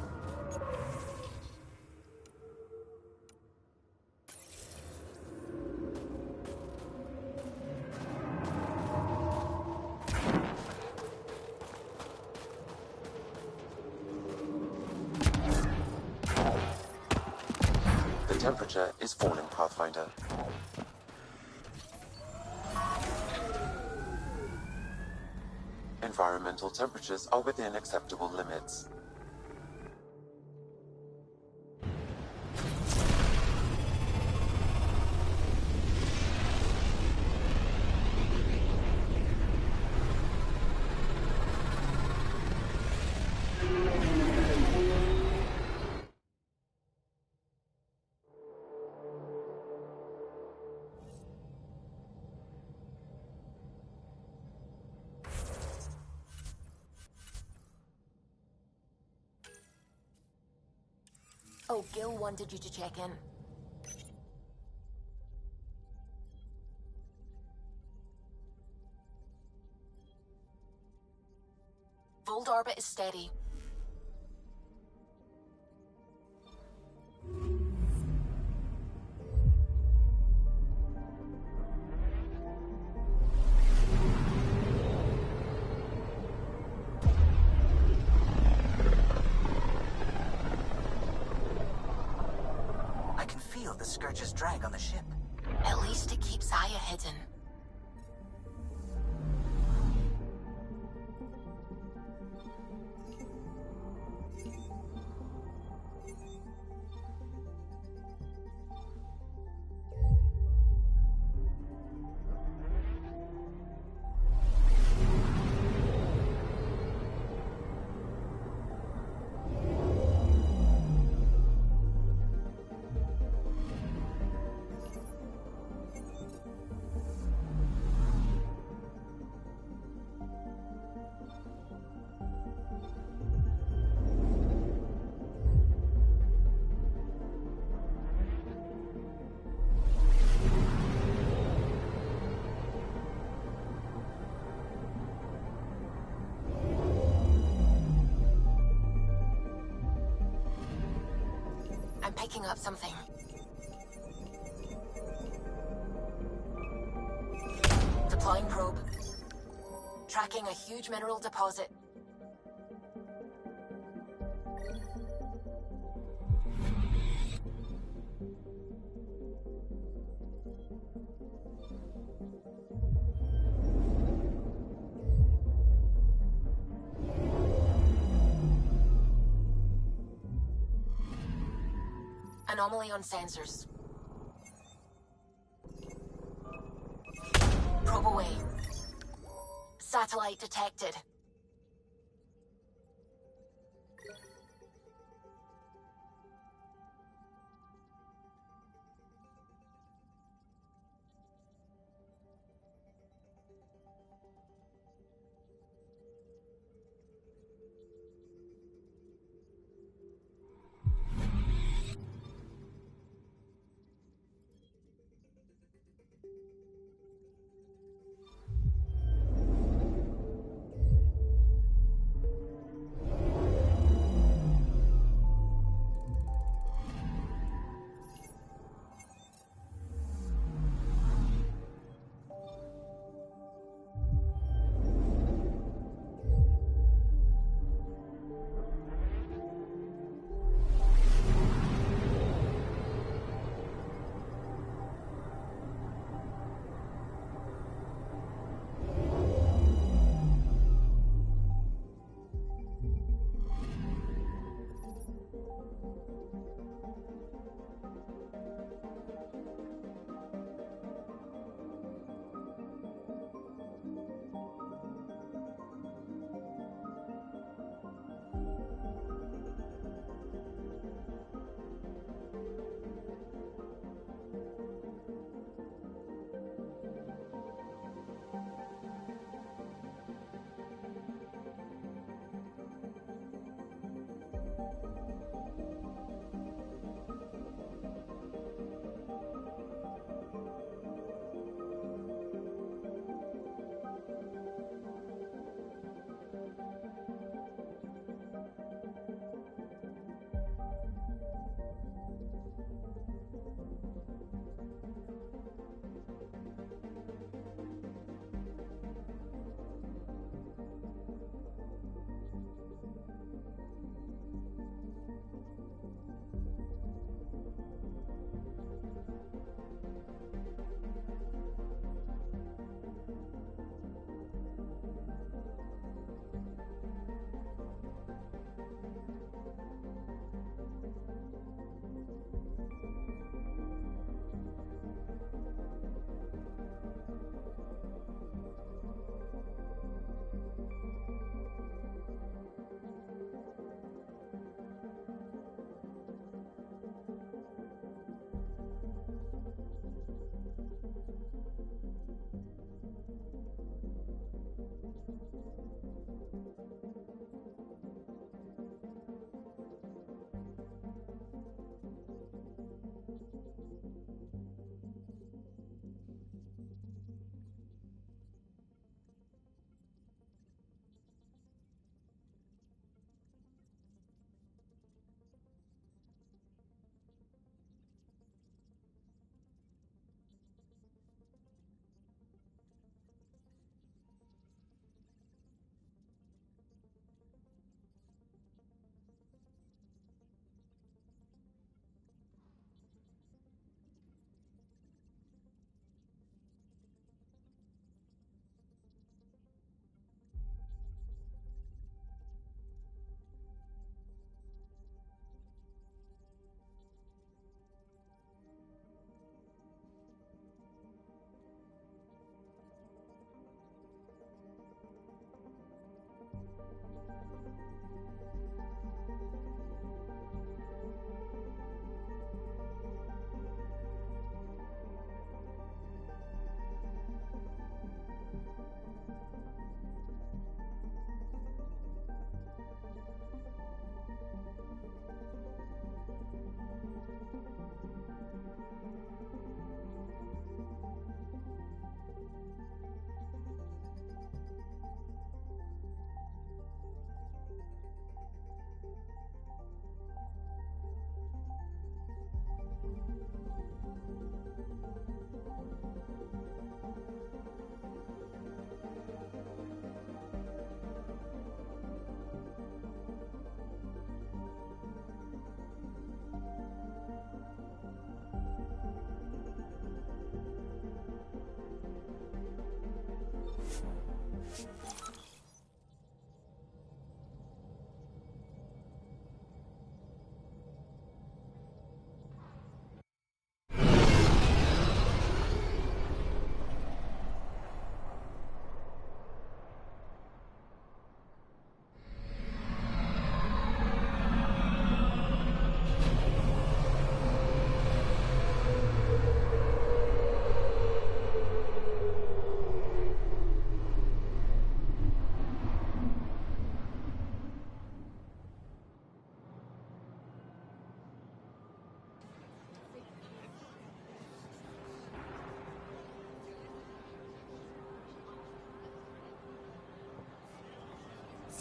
S1: The temperature is falling, Pathfinder. Environmental temperatures are within acceptable limits.
S2: Oh, Gil wanted you to check in. Vold orbit is steady.
S3: I can feel the Scourge's drag on the ship.
S2: At least it keeps Aya hidden. picking up something. Deploying probe. Tracking a huge mineral deposit. Anomaly on sensors. Probe away. Satellite detected.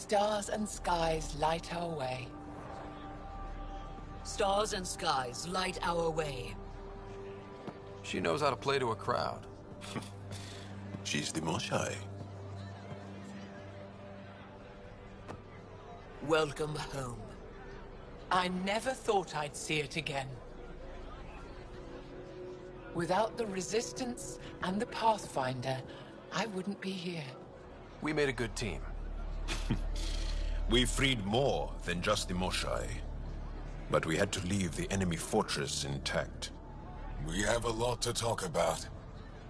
S14: Stars and skies light our way.
S16: Stars and skies light our way.
S4: She knows how to play to a crowd.
S5: She's the Moshai.
S16: Welcome home.
S14: I never thought I'd see it again. Without the Resistance and the Pathfinder, I wouldn't be here.
S4: We made a good team.
S5: We freed more than just the Moshai. But we had to leave the enemy fortress intact.
S11: We have a lot to talk about.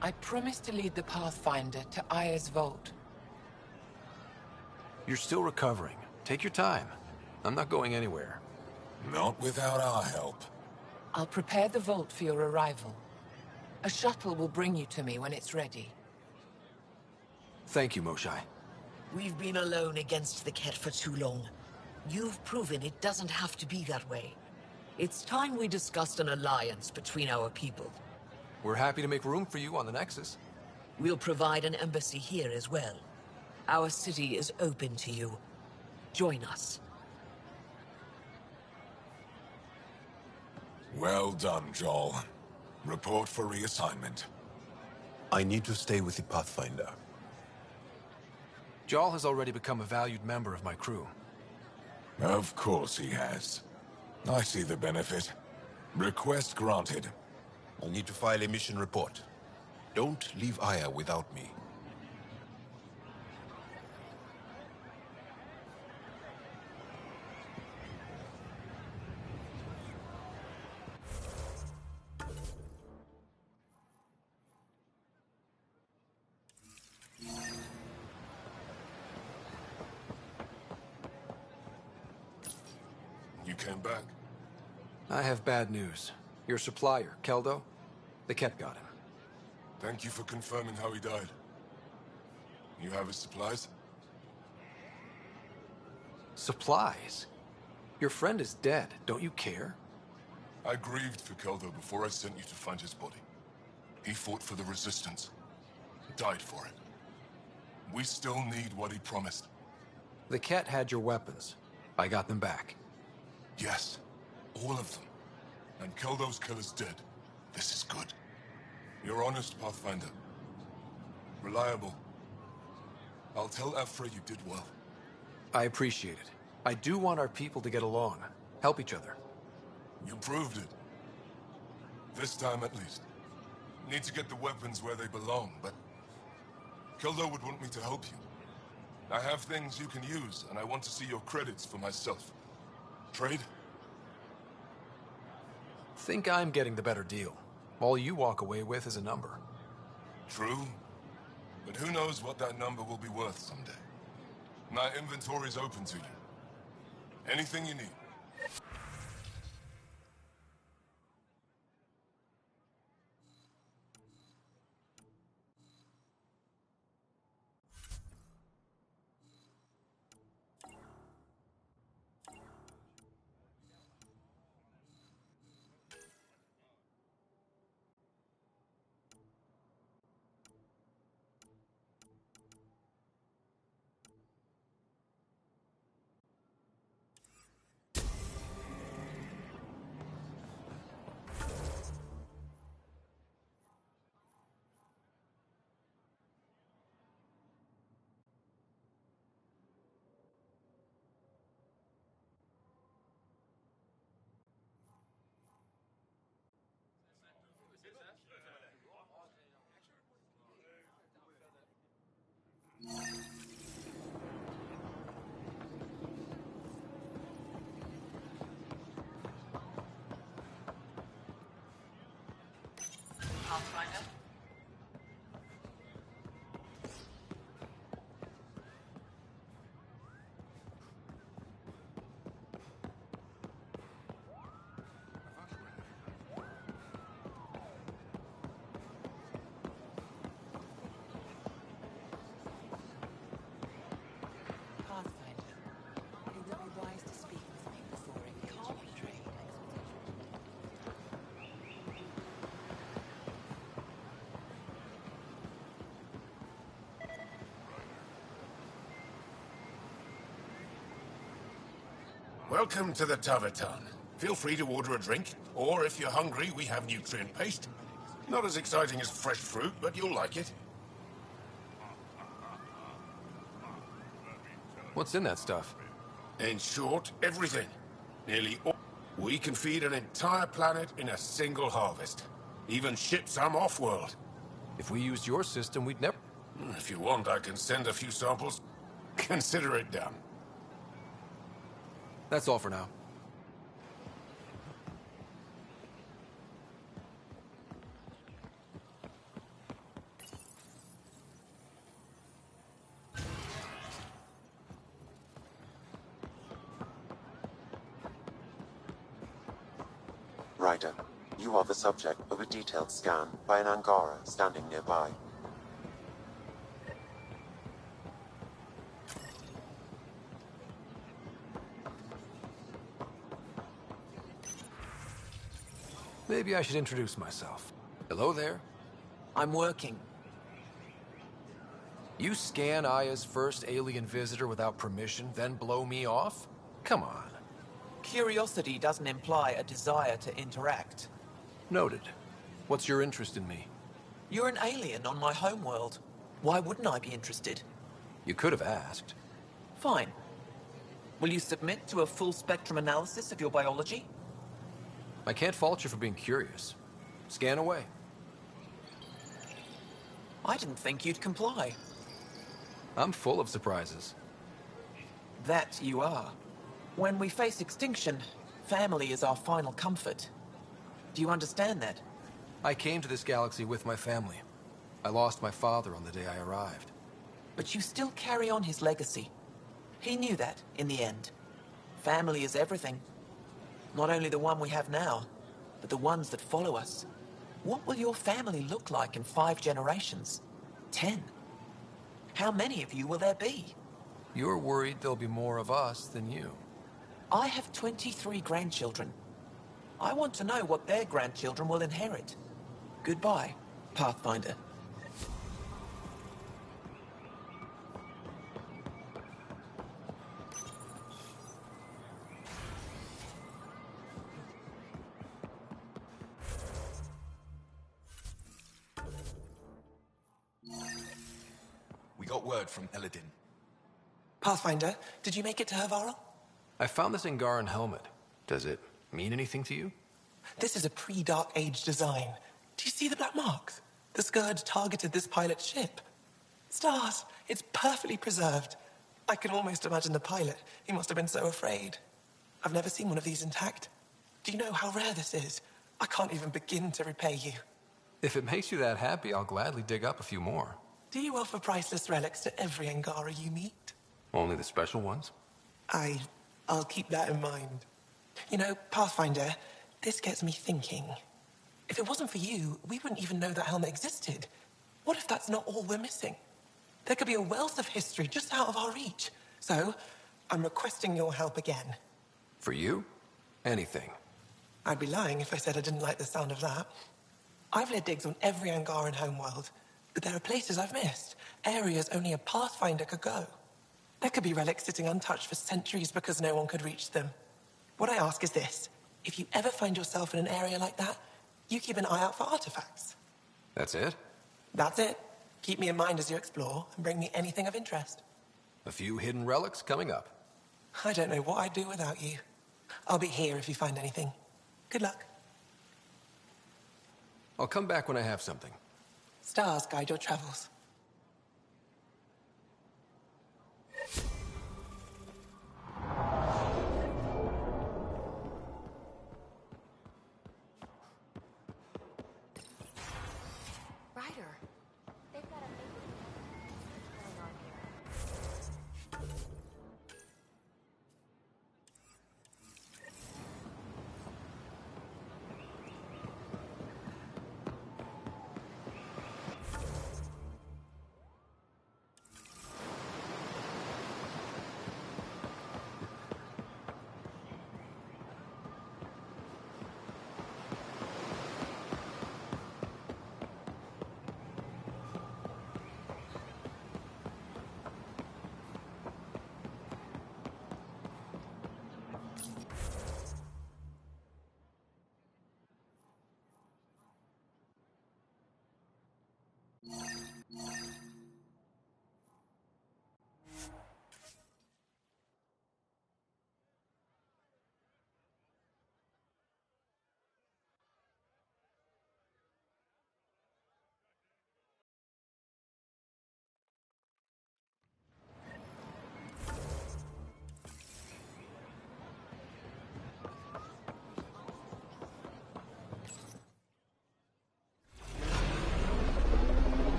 S14: I promised to lead the Pathfinder to Aya's vault.
S4: You're still recovering. Take your time. I'm not going anywhere.
S11: Not without our help.
S14: I'll prepare the vault for your arrival. A shuttle will bring you to me when it's ready.
S4: Thank you, Moshai.
S16: We've been alone against the Ket for too long. You've proven it doesn't have to be that way. It's time we discussed an alliance between our people.
S4: We're happy to make room for you on the Nexus.
S16: We'll provide an embassy here as well. Our city is open to you. Join us.
S11: Well done, Joel. Report for reassignment.
S5: I need to stay with the Pathfinder.
S4: Jarl has already become a valued member of my crew.
S11: Of course he has. I see the benefit. Request granted.
S5: I'll need to file a mission report. Don't leave Aya without me.
S8: You came back?
S4: I have bad news. Your supplier, Keldo, the Ket got him.
S8: Thank you for confirming how he died. You have his supplies?
S4: Supplies? Your friend is dead. Don't you care?
S8: I grieved for Keldo before I sent you to find his body. He fought for the Resistance. Died for it. We still need what he promised.
S4: The Ket had your weapons. I got them back.
S8: Yes, all of them. And Keldo's killer's dead. This is good. You're honest, Pathfinder. Reliable. I'll tell Afra you did well.
S4: I appreciate it. I do want our people to get along. Help each other.
S8: You proved it. This time at least. Need to get the weapons where they belong, but... Keldo would want me to help you. I have things you can use, and I want to see your credits for myself. Trade?
S4: Think I'm getting the better deal. All you walk away with is a number.
S8: True. But who knows what that number will be worth someday. My inventory's open to you. Anything you need.
S15: Pathfinder?
S10: Welcome to the Taverton. Feel free to order a drink, or if you're hungry, we have nutrient paste. Not as exciting as fresh fruit, but you'll like it.
S4: What's in that stuff?
S10: In short, everything. Nearly all. We can feed an entire planet in a single harvest. Even ship some off-world.
S4: If we used your system, we'd never...
S10: If you want, I can send a few samples. Consider it done.
S4: That's all for now.
S1: Ryder, you are the subject of a detailed scan by an Angara standing nearby.
S4: Maybe I should introduce myself. Hello there.
S6: I'm working.
S4: You scan Aya's first alien visitor without permission, then blow me off? Come on.
S6: Curiosity doesn't imply a desire to interact.
S4: Noted. What's your interest in me?
S6: You're an alien on my homeworld. Why wouldn't I be interested?
S4: You could have asked.
S6: Fine. Will you submit to a full spectrum analysis of your biology?
S4: I can't fault you for being curious. Scan away.
S6: I didn't think you'd comply.
S4: I'm full of surprises.
S6: That you are. When we face extinction, family is our final comfort. Do you understand that?
S4: I came to this galaxy with my family. I lost my father on the day I arrived.
S6: But you still carry on his legacy. He knew that, in the end. Family is everything. Not only the one we have now, but the ones that follow us. What will your family look like in 5 generations? 10? How many of you will there be?
S4: You're worried there'll be more of us than you.
S6: I have 23 grandchildren. I want to know what their grandchildren will inherit. Goodbye, Pathfinder.
S11: We got word from Eladin.
S6: Pathfinder, did you make it to Havarl?
S4: I found this Angaran helmet. Does it mean anything to you?
S6: This is a pre-Dark Age design. Do you see the black marks? The Scourge targeted this pilot's ship. Stars, it's perfectly preserved. I can almost imagine the pilot. He must have been so afraid. I've never seen one of these intact. Do you know how rare this is? I can't even begin to repay you.
S4: If it makes you that happy, I'll gladly dig up a few more.
S6: Do you offer priceless relics to every Angara you meet?
S4: Only the special ones?
S6: I'll keep that in mind. You know, Pathfinder, this gets me thinking. If it wasn't for you, we wouldn't even know that helmet existed. What if that's not all we're missing? There could be a wealth of history just out of our reach. So, I'm requesting your help again.
S4: For you? Anything.
S6: I'd be lying if I said I didn't like the sound of that. I've led digs on every Angaran homeworld, but there are places I've missed, areas only a Pathfinder could go. There could be relics sitting untouched for centuries because no one could reach them. What I ask is this: if you ever find yourself in an area like that, you keep an eye out for artifacts.
S4: That's it?
S6: That's it. Keep me in mind as you explore, and bring me anything of interest.
S4: A few hidden relics coming up.
S6: I don't know what I'd do without you. I'll be here if you find anything. Good luck.
S4: I'll come back when I have something.
S6: Stars guide your travels.
S2: Ryder, they've got a going on here.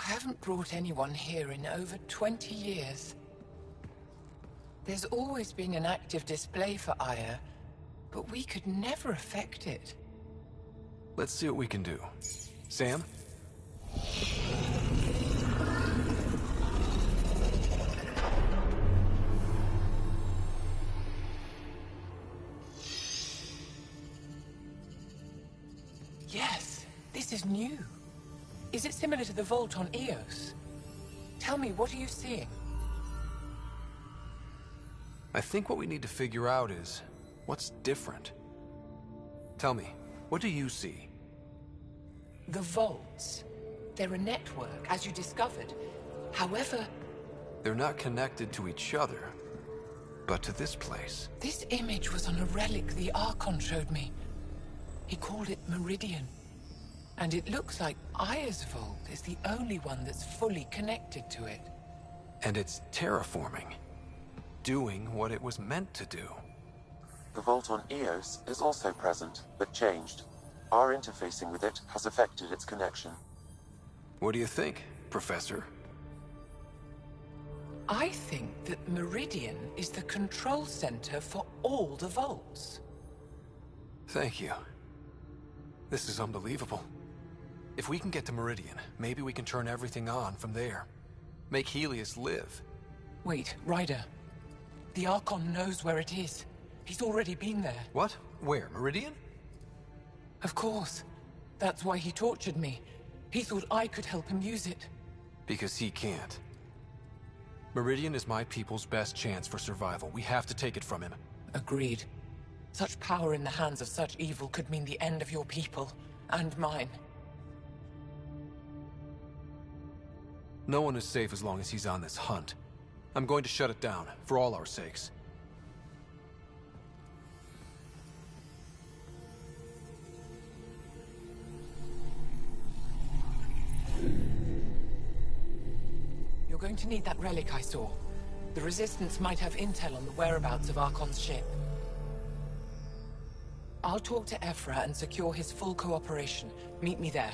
S14: I haven't brought anyone here in over 20 years. There's always been an active display for Aya, but we could never affect it.
S4: Let's see what we can do. Sam?
S14: Yes, this is new. Is it similar to the vault on Eos? Tell me, what are you seeing?
S4: I think what we need to figure out is what's different. Tell me, what do you see?
S14: The vaults. They're a network, as you discovered. However...
S4: They're not connected to each other, but to this place.
S14: This image was on a relic the Archon showed me. He called it Meridian. And it looks like Aya's vault is the only one that's fully connected to it.
S4: And it's terraforming. Doing what it was meant to do.
S1: The vault on Eos is also present, but changed. Our interfacing with it has affected its connection.
S4: What do you think, Professor?
S14: I think that Meridian is the control center for all the vaults.
S4: Thank you. This is unbelievable. If we can get to Meridian, maybe we can turn everything on from there. Make Helios live.
S14: Wait, Ryder. The Archon knows where it is. He's already been there.
S4: What? Where? Meridian?
S14: Of course. That's why he tortured me. He thought I could help him use it.
S4: Because he can't. Meridian is my people's best chance for survival. We have to take it from him.
S14: Agreed. Such power in the hands of such evil could mean the end of your people, and mine.
S4: No one is safe as long as he's on this hunt. I'm going to shut it down, for all our sakes.
S14: You're going to need that relic I saw. The Resistance might have intel on the whereabouts of Archon's ship. I'll talk to Ephra and secure his full cooperation. Meet me there.